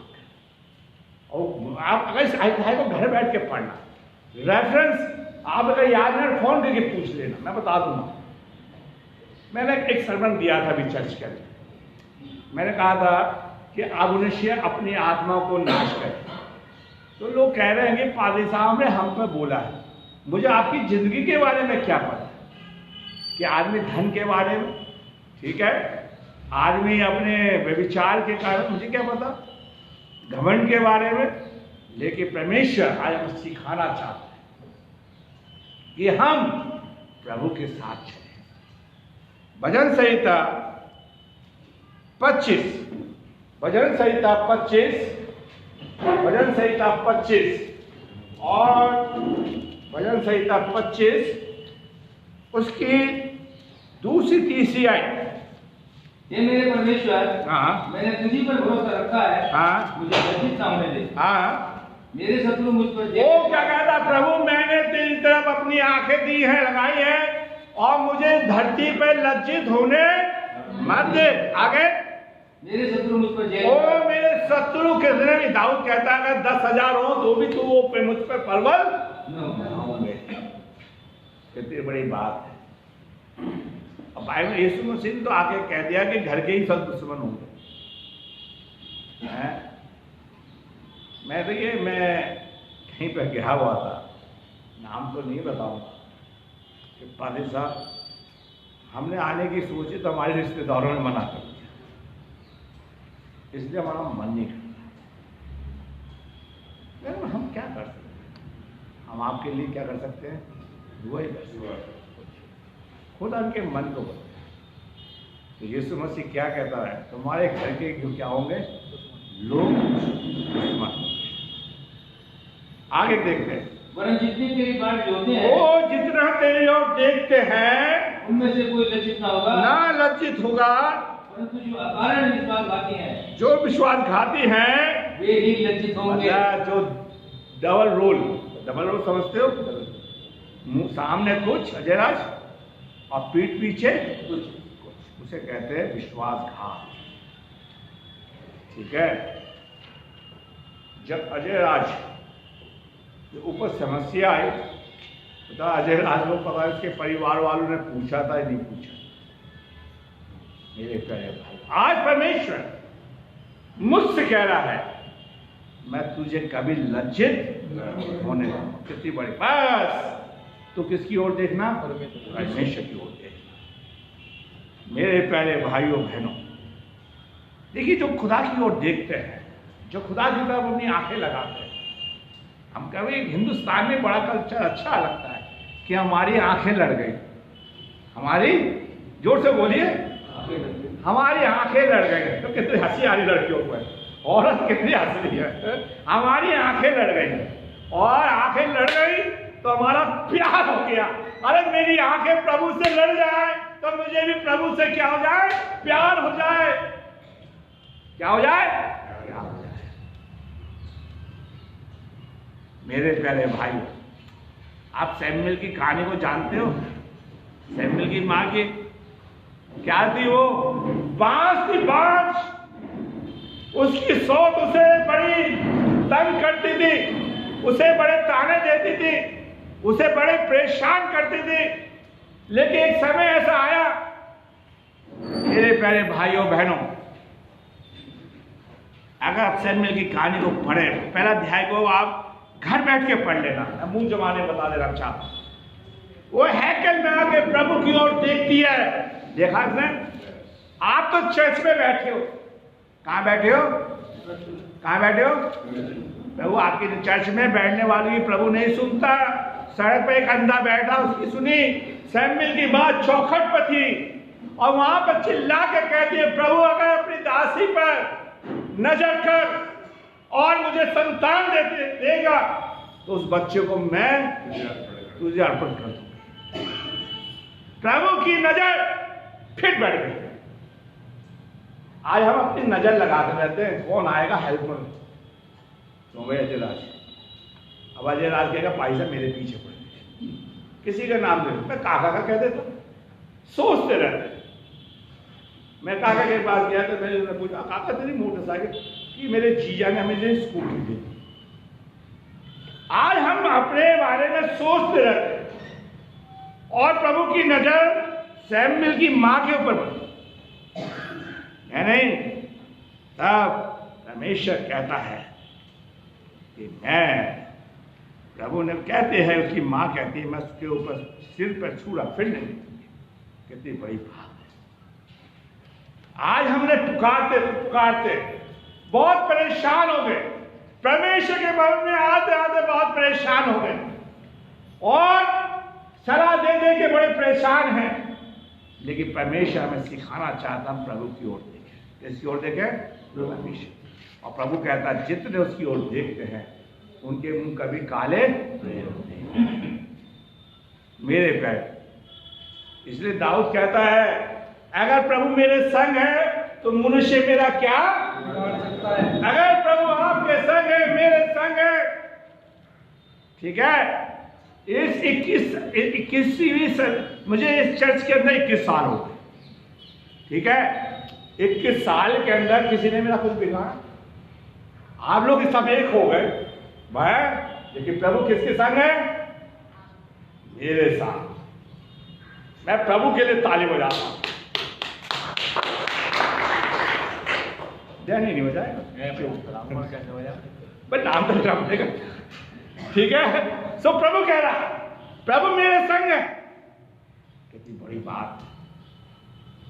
[SPEAKER 1] और आप अगर इस अध्याय को घर बैठ के पढ़ना, रेफरेंस आप अगर याद है फोन करके पूछ लेना, मैं बता दूंगा। मैंने एक सरमन दिया था अभी चर्च के लिए, मैंने कहा था कि अब मनुष्य अपनी आत्मा को नाश करे। तो लोग कह रहे हैं कि पादरी साहब ने हम पे बोला है। मुझे आपकी जिंदगी के बारे में क्या पता कि आदमी धन के बारे में, ठीक है, आदमी अपने व्यभिचार के कारण, मुझे क्या पता घमंड के बारे में। लेकिन परमेश्वर आज हमें सिखाना चाहता है कि हम प्रभु के साथ चलें। भजन संहिता 25, भजन संहिता 25 और भजन संहिता 25 उसकी दूसरी तीसरी आई।
[SPEAKER 2] ये मेरे परमेश्वर, मैंने तुझी पर भरोसा रखा है, मुझे लज्जित ना होने दे। मेरे शत्रु मुझ पर
[SPEAKER 1] वो क्या कहता, प्रभु मैंने तेरी तरफ अपनी आंखें दी है, लगाई है, और मुझे धरती पर लज्जित होने मत दे। आगे,
[SPEAKER 2] मेरे शत्रु मुझ पर
[SPEAKER 1] ओ मेरे शत्रु कितने भी, दाऊद कहता है अगर 10,000 हो तो भी तू वो पे मुझ पर परवल न होंगे। कितनी बड़ी बात है। अब बाइबल यीशु मसीह ने तो आके कह दिया कि घर के ही सब दुश्मन होंगे। मैं कहीं पर गया हुआ था, नाम तो नहीं बताऊंगा, कि पादरी साहब हमने आने की सोची तो हमारे रिश्तेदारों ने मना कर दिया, इसलिए हमारा मन नहीं करता। हम क्या कर सकते हैं? हम आपके लिए क्या कर सकते हैं? दुआ ही कर सकते हैं। खुद उनके मन को बदले। तो यीशु मसीह क्या कहता है, तुम्हारे घर के क्यों क्या होंगे, लोग दुश्मन। आगे देखते हैं,
[SPEAKER 2] वरन जितने तेरी बाट जोते हैं,
[SPEAKER 1] वो जितना तेरी ओर देखते हैं,
[SPEAKER 2] उनमें से कोई लज्जित ना होगा,
[SPEAKER 1] ना लज्जित होगा,
[SPEAKER 2] परंतु जो अकारण विश्वासघाती हैं,
[SPEAKER 1] जो विश्वासघाती हैं,
[SPEAKER 2] वे ही लज्जित होंगे।
[SPEAKER 1] जो डबल रोल समझते हो, मुंह सामने कुछ अजयराज और पीठ पीछे कुछ, उसे कहते हैं विश्वासघात। ठीक है। जब अजयराज के ऊपर समस्या आई तो अजय राज को पता है, उसके परिवार वालों ने पूछा था, नहीं पूछा। मेरे प्यारे भाई, आज परमेश्वर मुझसे कह रहा है, मैं तुझे कभी लज्जित होने दूंगा। कितनी बड़ी, बस तो किसकी ओर देखना, परमेश्वर की ओर देखना। मेरे प्यारे भाइयों बहनों, देखिए जो खुदा की ओर देखते हैं, जो खुदा की तरफ अपनी आंखें लगाते हैं, हम कभी हिंदुस्तान में बड़ा कल्चर अच्छा लगता है कि हमारी आंखें लड़ गई, हमारी, जोर से बोलिए, हमारी आंखें लड़ गई। तो कितनी हंसी आ रही लड़कियों पर, औरत कितनी हंस रही है। हमारी आंखें लड़ गई, और आंखें लड़ गई तो हमारा प्यार हो गया। अरे मेरी आंखें प्रभु से लड़ जाए तो मुझे भी प्रभु से क्या हो जाए, प्यार हो जाए। क्या हो जाए, प्यार हो जाए। मेरे प्यारे भाई, आप सैमुएल की कहानी को जानते हो? सैमुएल की मां की क्या थी? वो बांस की बांस, उसकी सोच उसे बड़ी तंग करती थी, उसे बड़े ताने देती थी, उसे बड़े परेशान करती थी। लेकिन एक समय ऐसा आया, मेरे प्यारे भाइयों बहनों, अगर आप सैमुएल की कहानी को पढ़े, पहला अध्याय को आप घर बैठ के पढ़ लेना, मुंह जमाने बता देना चाहता। वो हैकल में आके प्रभु की ओर देखती है। देखा इसने? आप तो चर्च में बैठे हो, कहां बैठे हो? कहां बैठे हो? प्रभु आपकी चर्च में बैठने वाली की प्रभु नहीं सुनता। सड़क पे एक अंधा बैठा, उसकी सुनी। सैमुएल की बात चौखट पर थी, और वहां पर चिल्ला के कहती है, प्रभु अगर अपनी दासी पर नजर कर और मुझे संतान देगा तो उस बच्चे को मैं तुझे अर्पण कर दूंगा। प्रभु की नजर फिर बैठ गई। आज हम अपनी नजर लगाते रहते हैं, कौन आएगा हेल्पर, तो भाई अजय राज। अब अजय राज कहेगा भाई साहब मेरे पीछे पड़े, किसी का नाम ले, मैं काका का कह देता। सोचते रहते। मैं काका के पास गया तो मैंने पूछा, काका तेरी मोटरसाइकिल कि मेरे जीजा ने हमें स्कूटी दी। आज हम अपने बारे में सोचते रहते हैं, और प्रभु की नजर सैमुएल की मां के ऊपर पड़ी। नहीं, तब परमेश्वर कहता है कि मैं, प्रभु ने कहते हैं, उसकी मां कहती है मैं उसके ऊपर सिर पर छूड़ा फिर नहीं। कितनी बड़ी बात है। आज हमने पुकारते पुकारते बहुत परेशान हो गए, परमेश्वर के भवन में आते आते बहुत परेशान हो गए, और सलाह दे दे के बड़े परेशान हैं। लेकिन परमेश्वर हमें सिखाना चाहता, हम प्रभु की ओर देखें। किसकी ओर देखें? परमेश्वर। और प्रभु कहता है जितने उसकी ओर देखते हैं उनके मुंह कभी काले नहीं होते। मेरे पैर, इसलिए दाऊद कहता है अगर प्रभु मेरे संग है तो मनुष्य मेरा क्या बिगाड़ सकता है। अगर प्रभु आपके संग है, मेरे संग है, ठीक है। इस 21वीं मुझे इस चर्च के अंदर 21 साल हो गए, ठीक है। 21 साल के अंदर किसी ने मेरा कुछ बिगाड़ा? आप लोग सब एक हो गए भाई, लेकिन प्रभु किसके संग है? मेरे साथ। मैं प्रभु के लिए ताली बजाता हूं। नहीं हो जाएगा, बट नाम तो देगा, ठीक है। सो प्रभु कह रहा प्रभु मेरे संग है। कितनी बड़ी बात।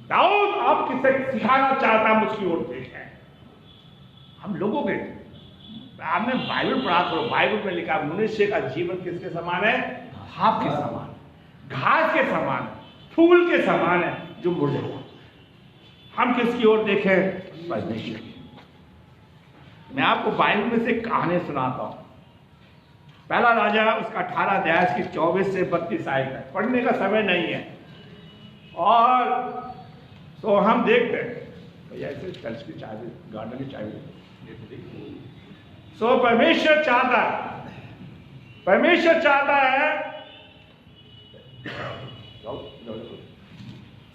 [SPEAKER 1] दाऊद आप किसे सिखाना चाहता है, उसकी ओर देखें। हम लोगों के, आपने बाइबल पढ़ा करो, बाइबल में लिखा मनुष्य का जीवन किसके समान है? घास के समान, घास के समान, फूल के समान है जो मुरझा। हम किसकी ओर देखें? परमेश्वर की। मैं आपको बाइबल में से कहानी सुनाता हूं। पहला राजा उसका 18 अध्याय की 24 से 32 आयत है। पढ़ने का समय नहीं है, और तो हम देखते हैं भैया ऐसे चर्च की चाबी, गार्डन की चाबी। सो परमेश्वर चाहता है, परमेश्वर चाहता है,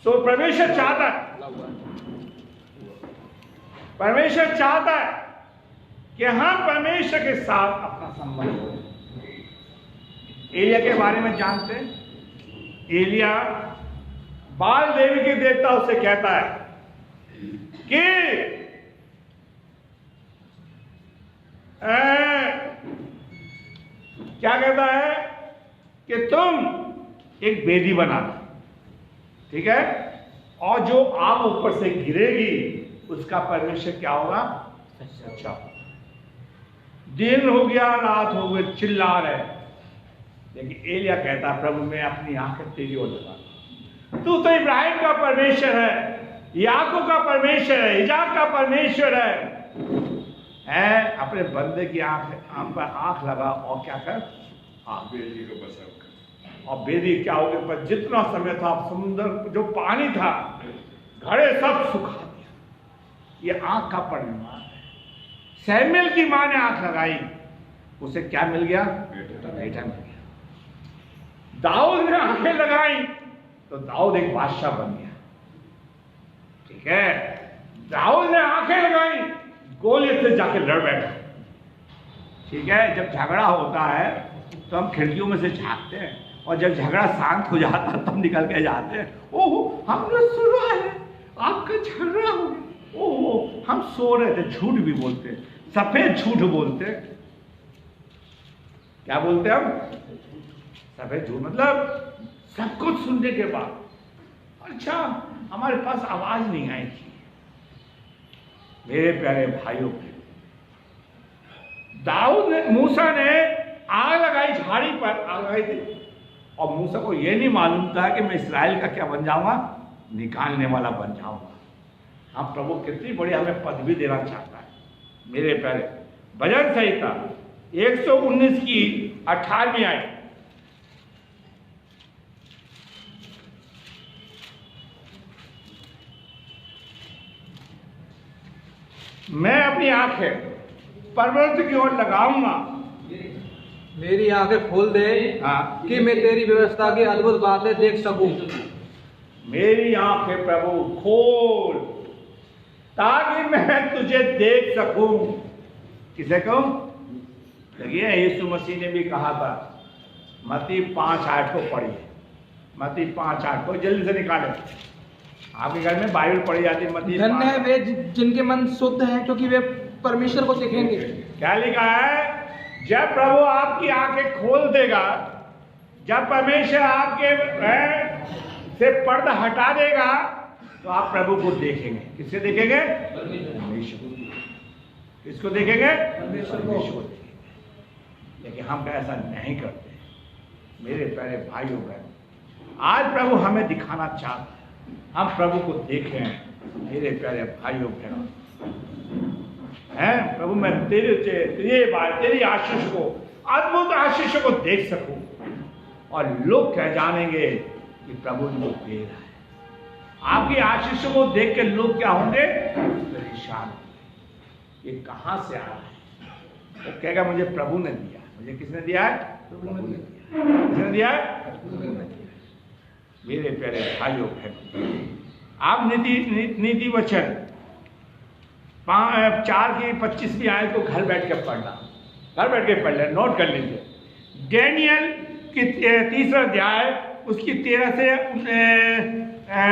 [SPEAKER 1] सो परमेश्वर चाहता है, परमेश्वर चाहता है कि हम परमेश्वर के साथ अपना संबंध हो। एलिया के बारे में जानते हैं? एलिया बाल देवी के देवता उससे कहता है कि क्या कहता है कि तुम एक बेदी बना, ठीक है, और जो आग ऊपर से गिरेगी उसका परमेश्वर क्या होगा? सच्चा। दिन हो गया, रात हो गई, चिल्ला रहे, लेकिन एलिया कहता प्रभु मैं अपनी आंखें तेरी ओर लगा, तू तो इब्राहिम का परमेश्वर है, याकूब का परमेश्वर है, इजाक का परमेश्वर है। अपने बंदे की आंख पर आंख लगा और क्या कर,
[SPEAKER 2] बेदी को बचा कर।
[SPEAKER 1] और बेदी क्या हो गया, पर जितना समय था समुद्र जो पानी था घड़े सब सुखा दिया। ये आंख का परिणाम है। सैमुएल की मां ने आंख लगाई, उसे क्या मिल गया, बेटा मिल गया। दाऊद ने आंखें लगाई तो दाऊद एक बादशाह बन गया। ठीक है, दाऊद ने आंखें लगाई, गोलियत से जाके लड़ बैठा। ठीक है, जब झगड़ा होता है तो हम खिड़कियों में से झांकते हैं, और जब झगड़ा शांत हो जाता है तब निकल के जाते हैं। ओहो, हमने सुना है आपका झगड़ा हो गया। ओहो, हम सो रहे थे। झूठ भी बोलते, सफेद झूठ बोलते। क्या बोलते हम, सफेद झूठ, मतलब सब कुछ सुनने के बाद अच्छा हमारे पास आवाज नहीं आई थी। मेरे प्यारे भाइयों, दाऊद ने, मूसा ने आग लगाई, झाड़ी पर आग लगाई थी, और मूसा को यह नहीं मालूम था कि मैं इस्राएल का क्या बन जाऊंगा, निकालने वाला बन जाऊंगा। हम प्रभु कितनी बड़ी हमें पदवी देना चाहता है। मेरे प्यारे, भजन संहिता 119 की 18वीं आयत, मैं अपनी आंखें पर्वत की ओर लगाऊंगा,
[SPEAKER 3] मेरी आंखें खोल दे कि मैं तेरी व्यवस्था की अद्भुत बातें देख सकूं।
[SPEAKER 1] मेरी आंखें प्रभु खोल ताकि मैं तुझे देख सकूं। किसे कहूं, देखिए यीशु मसीह ने भी कहा था, मत्ती 5:8 को पढ़िए, मत्ती 5:8 को जल्दी से निकाले। आपके घर में बाइबल पढ़ी जाती है, मत्ती।
[SPEAKER 3] धन्य है वे जिनके मन शुद्ध हैं, क्योंकि वे परमेश्वर को देखेंगे।
[SPEAKER 1] क्या लिखा है, जब प्रभु आपकी आंखें खोल देगा, जब परमेश्वर आपके से पर्दा हटा देगा, तो आप प्रभु को देखेंगे। किससे देखेंगे, परमेश्वर को। किसको देखेंगे, परमेश्वर को देखेंगे। लेकिन हम ऐसा नहीं करते। मेरे प्यारे भाइयों बहन, आज प्रभु हमें दिखाना चाहता है, हम प्रभु को देखें। मेरे प्यारे भाइयों बहनों, हैं प्रभु, मैं तेरी आशीष को, अद्भुत आशीष को देख सकूं, और लोग कह जानेंगे कि प्रभु इनको दे रहा है। आपकी आशीषों को देख के लोग क्या होंगे, परेशान होंगे। ये कहां से आ रहा है, वो कहेगा मुझे प्रभु ने दिया। मुझे किसने दिया है, प्रभु ने दिया। किसने दिया है, प्रभु ने दिया। मेरे प्यारे भाइयों बहनों, आप नीति वचन 4 की 25वीं आयत को घर बैठ के पढ़ना, घर बैठ के पढ़ ले, नोट कर लीजिए। डैनियल की 3रा अध्याय उसकी 13 से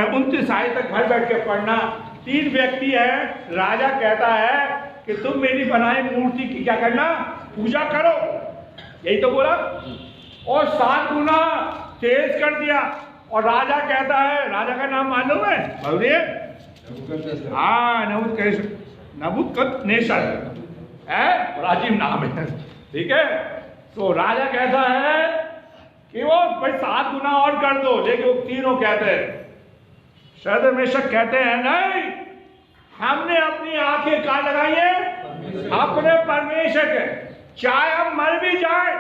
[SPEAKER 1] 29 आयत तक घर बैठ के पढ़ना। 3 व्यक्ति है, राजा कहता है कि तुम मेरी बनाई मूर्ति की क्या करना, पूजा करो, यही तो बोला, और 7 गुना तेज कर दिया। और राजा कहता है, राजा का नाम मालूम है, बोलिए, नबूकदनेस्सर है, प्राचीन नाम है। ठीक है, तो राजा कहता है कि वो भाई 7 गुना और कर दो, लेकिन वो तीनों कहते हैं, शद्रक मेशक कहते हैं नहीं, हमने अपनी आंखें कहाँ लगाई है, अपने परमेश्वर के। चाहे हम मर भी जाए,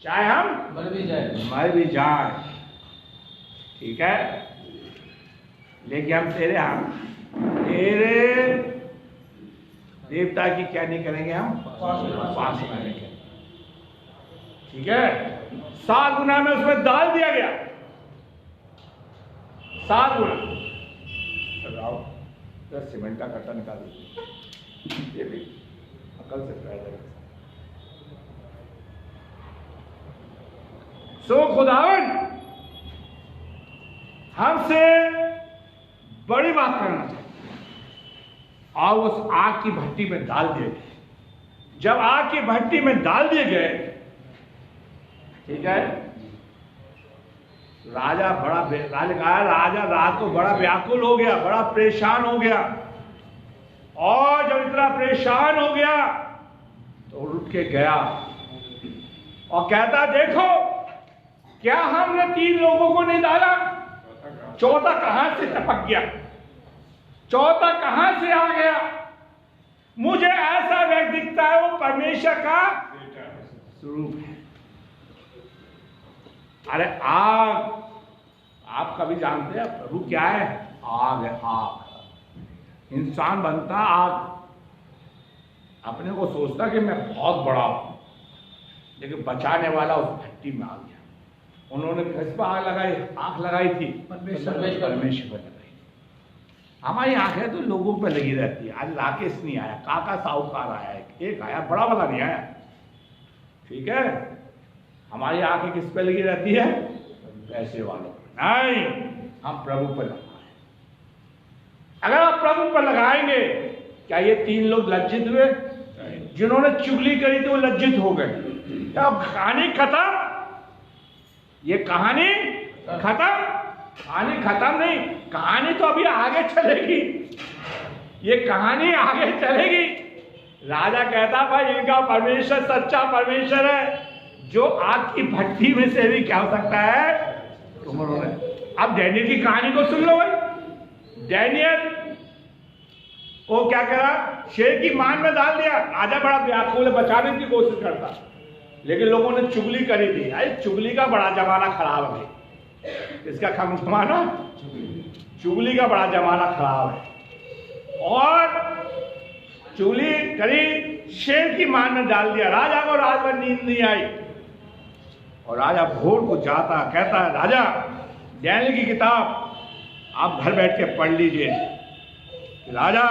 [SPEAKER 1] चाहे हम मर भी जाए, ठीक है, लेकिन हम तेरे देवता की क्या नहीं करेंगे, हम उपासना करेंगे। ठीक है, 7 गुना में उसमें डाल दिया गया, 7 गुना। सीमेंट का कट्टा निकाल दीजिए, ये भी अकल से पैदा। सो खुदावन हमसे बड़ी बात करना चाहिए, और उस आग की भट्टी में डाल दिए गए। जब आग की भट्टी में डाल दिए गए, ठीक है, राजा रात को बड़ा व्याकुल हो गया, बड़ा परेशान हो गया, और जब इतना परेशान हो गया तो उठ के गया और कहता, देखो क्या हमने 3 लोगों को नहीं डाला, चौथा कहां से टपक गया, चौथा कहां से आ गया? मुझे ऐसा व्यक्ति दिखता है वो परमेश्वर का स्वरूप है। अरे आग, आप कभी जानते हैं प्रभु क्या है? आग है, आग। इंसान बनता आग, अपने को सोचता कि मैं बहुत बड़ा हूं, लेकिन बचाने वाला उस भट्टी में आ गया। उन्होंने किस पर आग लगाई थी? परमेश्वर पर लगाई। हमारी आंखें तो लोगों पर लगी रहती है। आज राकेश नहीं आया, काका साहूकार आया, एक आया, बड़ा वाला नहीं आया, ठीक है। हमारी आंखें किस पे लगी रहती है? पैसे वालों पर नहीं, हम प्रभु पर लगाए। अगर आप प्रभु पर लगाएंगे, क्या ये 3 लोग लज्जित हुए? जिन्होंने चुगली करी थी वो लज्जित हो गए। अब कहानी खत्म, ये कहानी खत्म? कहानी खत्म नहीं, कहानी तो अभी आगे चलेगी, ये कहानी आगे चलेगी। राजा कहता भाई इनका परमेश्वर सच्चा परमेश्वर है, जो आग की भट्टी में से भी क्या हो सकता है? तुमने अब डैनियल की कहानी को सुन लो भाई। डैनियल को क्या करा? शेर की मान में डाल दिया। राजा बड़ा व्याकुल है, बचाने की कोशिश करता, लेकिन लोगों ने चुगली करी थी। अरे चुगली का बड़ा जमाना खराब है। इसका कम जमाना, चुगली का बड़ा जमाना खराब है। और चुगली करी, शेर की मान में डाल दिया। राजा को रात भर नींद नहीं आई, और राजा भोर को जाता, कहता है राजा डैनियल की किताब आप घर बैठ के पढ़ लीजिए। राजा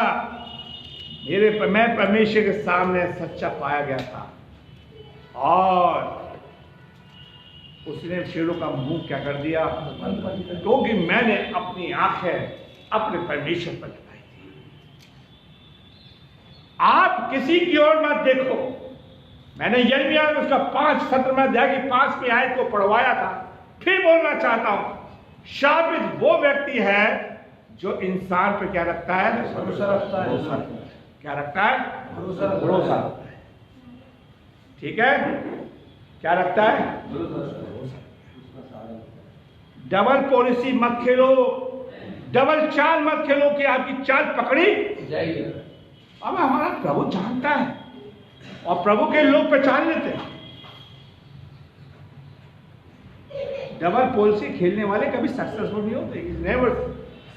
[SPEAKER 1] मैं परमेश्वर के सामने सच्चा पाया गया था, और उसने शेरों का मुंह क्या कर दिया? क्योंकि मैंने अपनी आंखें अपने परमेश्वर पर लगाई थी। आप किसी की ओर मत देखो। मैंने यिर्मयाह में उसका 5 सत्र में अध्याय की 5वीं आयत को पढ़वाया था, फिर बोलना चाहता हूं। शापित वो व्यक्ति है जो इंसान पर क्या रखता है? भरोसा रखता है। क्या रखता है? भरोसा रखता है, ठीक है। क्या रखता है? डबल पॉलिसी मत खेलो, डबल चाल मत खेलो कि आपकी चाल पकड़ी जाएगी। अब हमारा प्रभु जानता है, और प्रभु के लोग पहचान लेते हैं। डबल पॉलिसी खेलने वाले कभी सक्सेसफुल नहीं होते, इज नेवर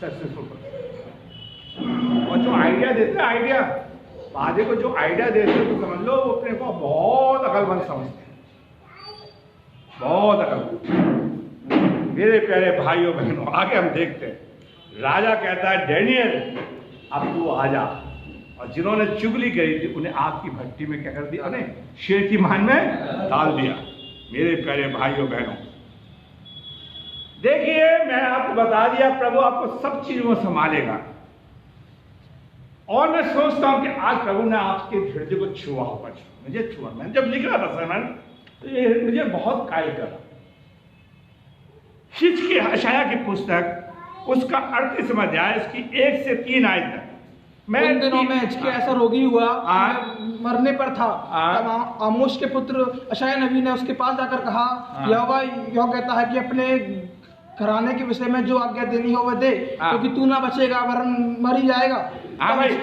[SPEAKER 1] सक्सेसफुल। और जो आइडिया देते हैं, आइडिया वादे को जो आइडिया देते हैं, तो समझ लो वो अपने को बहुत अकलमंद समझते हैं, बहुत अकलमंद। मेरे प्यारे भाइयों बहनों, आगे हम देखते हैं। राजा कहता है डैनियल अब तू आ जा। और जिन्होंने चुगली करी थी उन्हें आग की भट्टी में क्या कर दिया? उन्हें शेर की मान में डाल दिया। मेरे प्यारे भाइयों बहनों, देखिए मैं आपको बता दिया, प्रभु आपको सब चीजों में संभालेगा। और मैं सोचता हूं कि आज प्रभु ने आपके हृदय को छुआ होगा। मुझे छुआ, मैंने जब लिख रहा था सरमन, तो ये मुझे बहुत कायल करा। हिजकिय्याह की यशायाह की पुस्तक, उसका 38वां अध्याय, इसकी 1 से 3 आयत तक। मैं
[SPEAKER 3] उन दिनों में हिजकिय्याह ऐसा रोगी हुआ, मरने पर था। तब आमोस के पुत्र यशायाह नबी ने उसके पास जाकर कहा, यहोवा यह कहता है कि अपने घराने के विषय में जो आज्ञा देनी हो वह दे, क्योंकि तू ना बचेगा वरन मर ही जाएगा।
[SPEAKER 1] हाँ भाई,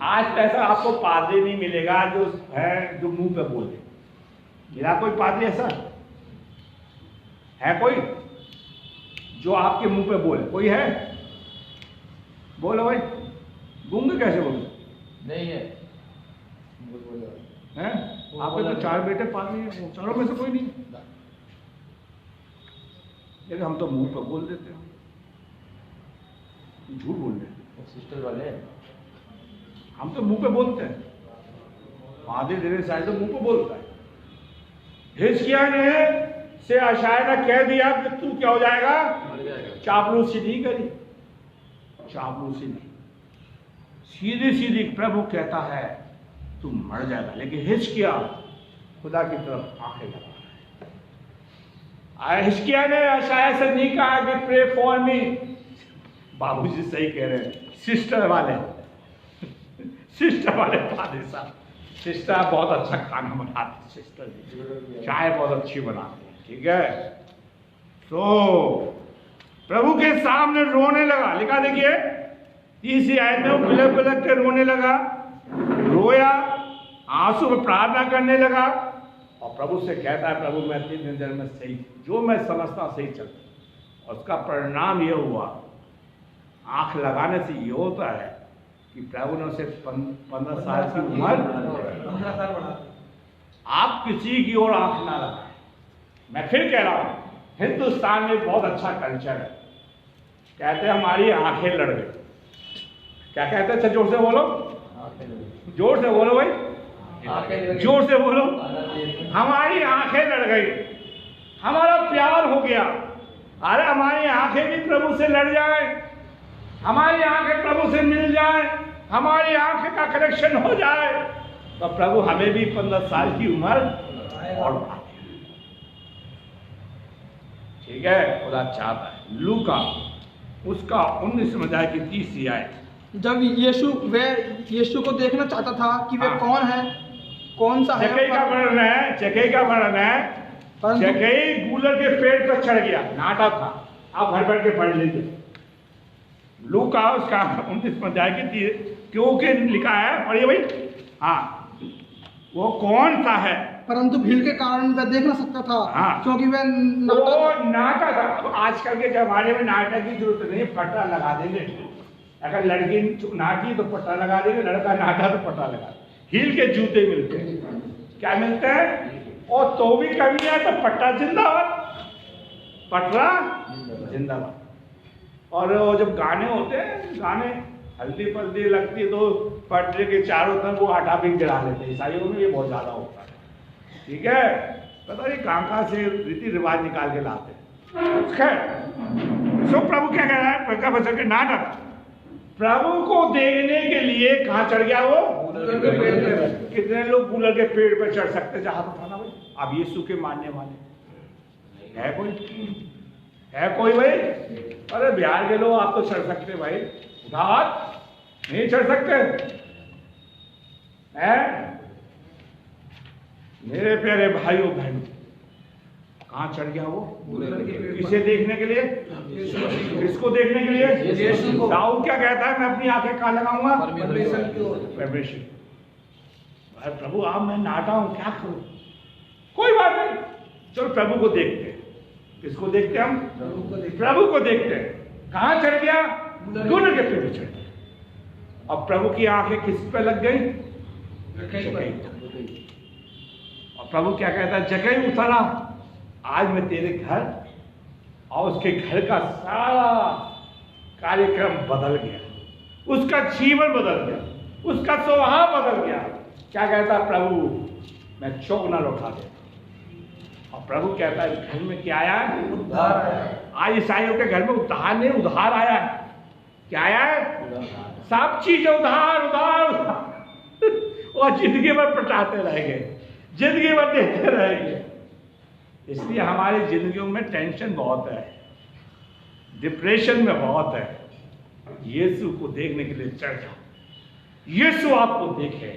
[SPEAKER 1] आज तो ऐसा आपको पादरी नहीं मिलेगा जो है जो मुंह पे बोले। मेरा कोई पादरी ऐसा है कोई जो आपके मुंह पे बोले? कोई है? बोलो भाई, गूंगे कैसे बोले?
[SPEAKER 3] नहीं है।
[SPEAKER 1] हैं? आपके तो 4 बेटे पादरी हैं, चारों में से कोई नहीं। लेकिन हम तो मुंह पे बोल देते हैं, झूठ बोल रहे हैं।
[SPEAKER 3] सिस्टर वाले
[SPEAKER 1] हम तो मुंह पे बोलते हैं, आधे देर साइड तो मुंह पे बोलता है। हिजकिय्याह ने से यशायाह ने कह दिया कि तू क्या हो जाएगा? चापलूसी नहीं करी, चापलूसी नहीं, सीधी सीधी प्रभु कहता है तू मर जाएगा। लेकिन हिजकिय्याह खुदा की तरफ आंखें लगा। हिजकिय्याह ने यशायाह से नहीं कहा कि प्रे फॉर मी। बाबूजी सही कह रहे हैं, सिस्टर वाले फादर साहब, सिस्टर बहुत अच्छा खाना बनाते, सिस्टर जी चाय बहुत अच्छी बनाते हैं, ठीक है। तो प्रभु के सामने रोने लगा। लिखा देखिए 30 आयत में, वो बिलक बिलक के रोने लगा, रोया, आंसू में प्रार्थना करने लगा और प्रभु से कहता है, प्रभु मैं 3 दिन में सही, जो मैं समझता सही चलता। और उसका परिणाम ये हुआ, आंख लगाने से ये होता है कि प्रभु ने उसे 15 साल की उम्र,
[SPEAKER 3] 15 साल बढ़ा।
[SPEAKER 1] आप किसी की ओर आंख ना लगाएं। मैं फिर कह रहा हूं, हिंदुस्तान में बहुत अच्छा कल्चर है, कहते हैं हमारी आंखें लड़ गई। क्या कहते हैं? अच्छा जोर से बोलो, जोर से बोलो भाई, जोर से बोलो। हमारी आंखें लड़ गई, हमारा प्यार हो गया। अरे हमारी आंखें भी प्रभु से लड़ जाए, हमारी आंखें प्रभु से मिल जाए, हमारी आंखें का कनेक्शन हो जाए, तो प्रभु हमें भी 15 साल की उम्र और बढ़ा दे। ठीक है, खुदा चाहता है। लूका उसका 19 अध्याय की 30 आयत।
[SPEAKER 3] जब यीशु को देखना चाहता था कि वे कौन है, कौन सा है,
[SPEAKER 1] जक्कई का वर्णन है, जक्कई का वर्णन है। जक्कई गूलर के पेड़ पर चढ़ गया, नाटा था। आप घर बैठ के पढ़ लीजिए लूका उसका 29 अध्याय की, क्योंकि लिखा है, पढ़िए भाई। हाँ, वो कौन सा है,
[SPEAKER 3] परंतु भीड़ के कारण वह देख ना सकता था।
[SPEAKER 1] हाँ,
[SPEAKER 3] क्योंकि वह
[SPEAKER 1] नाटा था। आजकल के जमाने में नाटक की जरूरत नहीं, पट्टा लगा देंगे। अगर लड़की नाटी तो पट्टा लगा देंगे, लड़का नाटा तो पट्टा लगा। हील के जूते मिलते हैं, क्या मिलते हैं? और तो भी कमी है तो पट्टा जिंदाबाद, पटरा जिंदाबाद। और वो जब गाने होते हैं, गाने हल्दी पल्दी लगती है तो पटरे के चारों तरफ वो आटा भी गिरा लेते हैं। ईसाइयों में ये बहुत ज्यादा होता है। ठीक है, पता नहीं कहाँ से रीति रिवाज निकाल के लाते हैं। सो प्रभु क्या कह रहा है? के नाटक प्रभु को देखने के लिए कहाँ चढ़ गया वो? कितने लोग गूलर के पेड़ पर चढ़ सकते? जहां उठाना भाई। अब यीशु के मानने वाले है कोई? है कोई भाई? अरे बिहार के लोग आप तो चढ़ सकते भाई, उठात नहीं चढ़ सकते हैं? मेरे प्यारे भाइयों बहनों, कहाँ चढ़ गया वो? किसे देखने के लिए? किसको देखने के लिए? दाऊद क्या कहता है? मैं अपनी आंखें कहाँ लगाऊंगा? परमेश्वर। प्रभु आप मैं नाटा हूं, क्या करूं? कोई बात नहीं, चलो प्रभु को देखते हैं। किसको देखते हैं हम? प्रभु को देखते हैं। कहाँ चढ़ गया? गूलर के पेड़ पे चढ़ गया। अब प्रभु की आंखें किस पे लग गई? और प्रभु क्या कहता है? जक्कई उतरा, आज मैं तेरे घर और उसके घर का सारा कार्यक्रम बदल गया, उसका जीवन बदल गया, उसका स्वभाव बदल गया। क्या कहता है प्रभु? मैं चौक न लौटा दे। और प्रभु कहता है घर में क्या आया? उद्धार आया। आज ईसाइयों के घर में उद्धार नहीं, उधार आया है। क्या आया है? सब चीजें उधार उधार उधार। और जिंदगी भर पटाते रहेंगे, जिंदगी भर देखते रहेंगे। इसलिए हमारी जिंदगियों में टेंशन बहुत है, डिप्रेशन में बहुत है। यीशु को देखने के लिए चढ़ जाओ। यीशु आपको देखे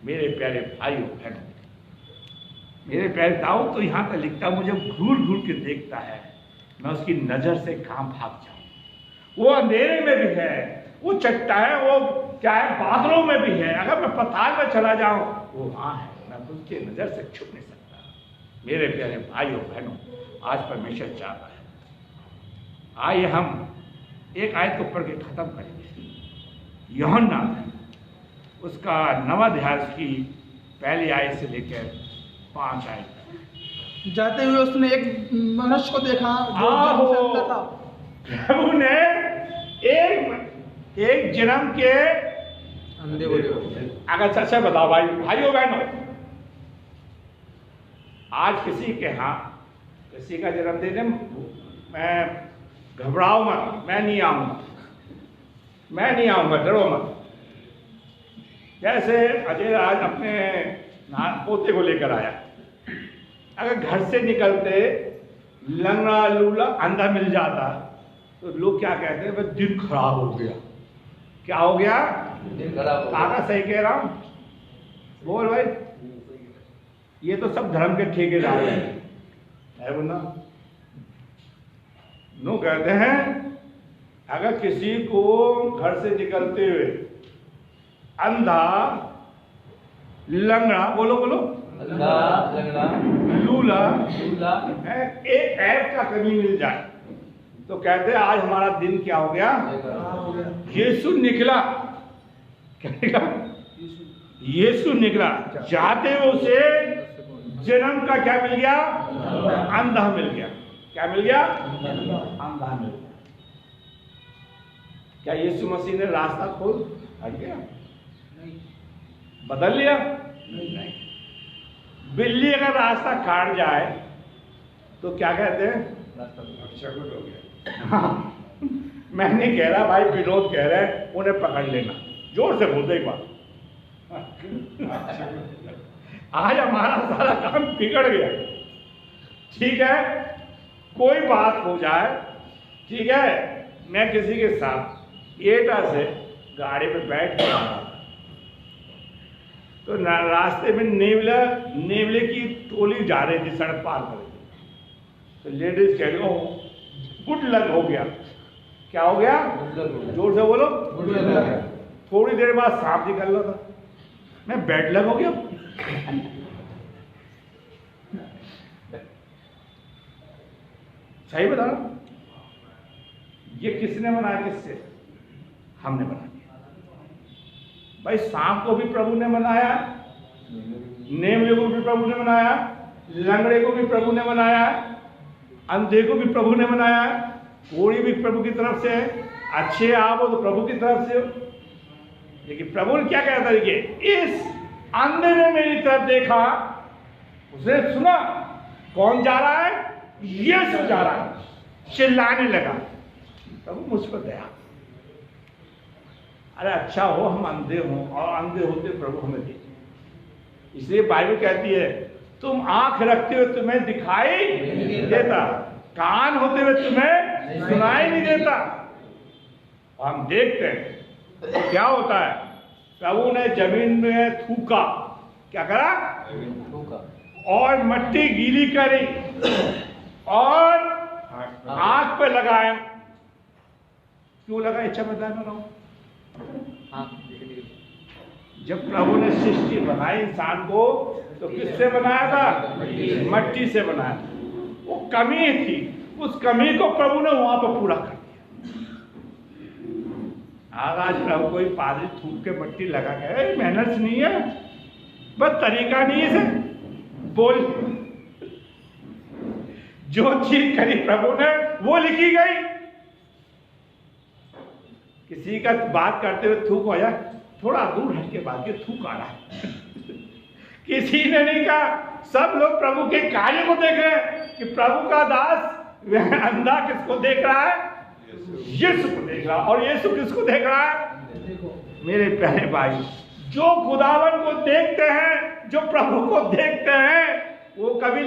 [SPEAKER 1] मेरे प्यारे भाइयों बहनों। मेरे प्यारे दाऊद तो यहां तक लिखता, मुझे घूर घूर के देखता है, मैं उसकी नजर से कहां भाग जाऊं। वो अंधेरे में भी है, वो चट्टान है, वो क्या है, बादलों में भी है। अगर मैं पताल में चला जाऊं वो वहां है, मैं उसकी नजर से छुप नहीं सकता। मेरे प्यारे भाइयों बहनों, आज परमेश्वर चाहता है, आइए हम एक आयत को पढ़ के खत्म करेंगे। यूहन्ना उसका 9वां अध्याय की पहली आयत से लेकर 5 आयत तक।
[SPEAKER 3] जाते हुए उसने एक मनुष्य को देखा जो जन्म से अंधा था।
[SPEAKER 1] प्रभु ने एक जन्म के
[SPEAKER 3] अंधे बोले।
[SPEAKER 1] अगर सच्चा बताओ भाइयों बहनों, आज किसी के यहाँ किसी का जन्मदिन, मैं घबराओ मत, मैं नहीं आऊंगा, डरो मत। जैसे अजय आज अपने पोते को लेकर आया, अगर घर से निकलते लंगड़ा लूला अंधा मिल जाता तो लोग क्या कहते हैं? बस दिन खराब हो गया। क्या हो गया? दिन खराब हो गया। काका सही कह रहा हूं? बोल भाई, ये तो सब धर्म के ठेकेदार हैं, है बोलना। नो कहते हैं अगर किसी को घर से निकलते हुए अंधा, लंगड़ा, बोलो बोलो,
[SPEAKER 2] अंधा, लंगड़ा,
[SPEAKER 1] लूला
[SPEAKER 2] लूला,
[SPEAKER 1] एक ऐप का कमी मिल जाए तो कहते हैं आज हमारा दिन क्या हो गया, यीशु निकला। क्या निकला? यीशु निकला। चाहते हुए उसे जन्म का क्या मिल गया, अंधा मिल गया। क्या मिल गया? अंधा मिल गया। क्या यीशु मसीह ने रास्ता खोल हट गया, बदल लिया? नहीं। बिल्ली अगर रास्ता काट जाए तो क्या कहते हैं, अच्छा गुड हो गया। हाँ, मैं नहीं कह रहा भाई, विनोद कह रहे हैं उन्हें पकड़ लेना। जोर से बोल दो एक बार। आज हमारा सारा काम बिगड़ गया। ठीक है, कोई बात हो जाए, ठीक है, मैं किसी के साथ एटा से गाड़ी पे बैठ के आ रहा था तो रास्ते में नेवले की टोली जा रही थी, सड़क पार कर रही। तो लेडीज कह रही हो गुड लक हो गया। क्या हो गया? जोर से बोलो, गुड लक। थोड़ी देर बाद सांप निकल रहा था, मैं बैड लक हो गया। सही बता रहा। ये किसने बनाया? किससे? हमने बना दिया भाई। सांप को भी प्रभु ने बनाया, नेवले को भी प्रभु ने बनाया, लंगड़े को भी प्रभु ने बनाया, अंधे को भी प्रभु ने बनाया, कोड़ी भी प्रभु की तरफ से है। अच्छे आप हो तो प्रभु की तरफ से हो। लेकिन प्रभु ने क्या कहा था? देखिए, इस अंधे ने मेरी तरफ देखा, उसने सुना कौन जा रहा है, यीशु जा रहा है, चिल्लाने लगा, प्रभु मुझ पर दया। अरे अच्छा हो हम अंधे हों, और अंधे होते प्रभु हमें देखे। इसलिए बाइबल कहती है तुम आंख रखते हुए तुम्हें दिखाई देता, कान होते हुए तुम्हें सुनाई नहीं देता। और हम देखते हैं क्या होता है। प्रभु ने जमीन में थूका, क्या करा? थूका, और मट्टी गीली करी और आंख पे लगाया। क्यों लगाया? इच्छा बता रहा हूं। जब प्रभु ने सृष्टि बनाई इंसान को तो किससे बनाया था? मट्टी से बनाया था। वो कमी थी, उस कमी को प्रभु ने वहां पर पूरा कर दिया। आज प्रभु कोई पादरी थूक के मट्टी लगा के, मेहनत नहीं है, बस तरीका नहीं है से बोल। जो चीज करी प्रभु ने वो लिखी गई। किसी का बात करते हुए थूक हो जाए, थोड़ा दूर हट के बात के थूक आ रहा है। किसी ने नहीं कहा। सब लोग प्रभु के कार्य को देख रहे हैं कि प्रभु का दास वह अंधा किसको देख रहा है? यीशु को देख रहा है। और यीशु किसको देख रहा है? मेरे प्यारे भाई, जो खुदावन को देखते हैं, जो प्रभु को देखते हैं, वो कभी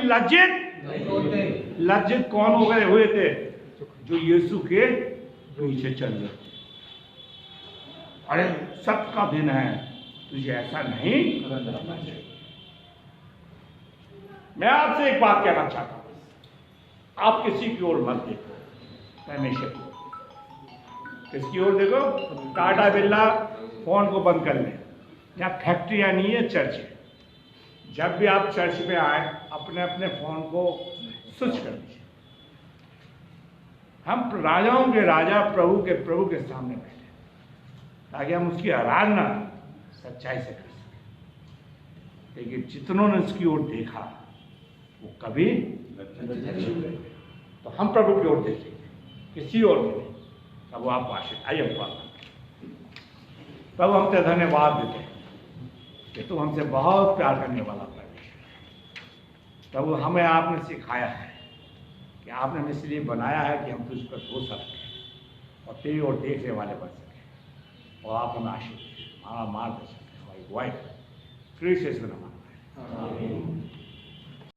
[SPEAKER 1] लज्जित कौन हो गए हुए थे? जो यीशु के पीछे चल रहे थे। अरे सबका दिन है, तुझे ऐसा नहीं करना चाहिए। मैं आपसे एक बात कहना चाहता हूं, आप किसी की ओर मत देखो, परमेश्वर की ओर। किसकी ओर देखो? टाटा बिरला फोन को बंद कर ले। यहाँ फैक्ट्रियां नहीं है, चर्च है। जब भी आप चर्च में आए अपने अपने फोन को स्विच कर दीजिए। हम राजाओं के राजा, प्रभु के प्रभु के सामने बैठे ताकि हम उसकी आराधना सच्चाई से कर सकें। लेकिन जितनों ने उसकी ओर देखा वो कभी, तो हम प्रभु की ओर देखेंगे, किसी और की नहीं। प्रभु आप आशीष। आइए हम प्रार्थना। प्रभु हम तेरा धन्यवाद देते हैं कि तुम हमसे बहुत प्यार करने वाला परमेश्वर। प्रभु हमें आपने सिखाया है कि आपने हमें इसलिए बनाया है कि हम तुझ पर भरोसा रखें और तेरी ओर देखने वाले बन सकें। और आप हमें आशीष, हमारा मार्गदर्शन, हमारी अगुवाई, क्रिस्ट यीशु नाम में।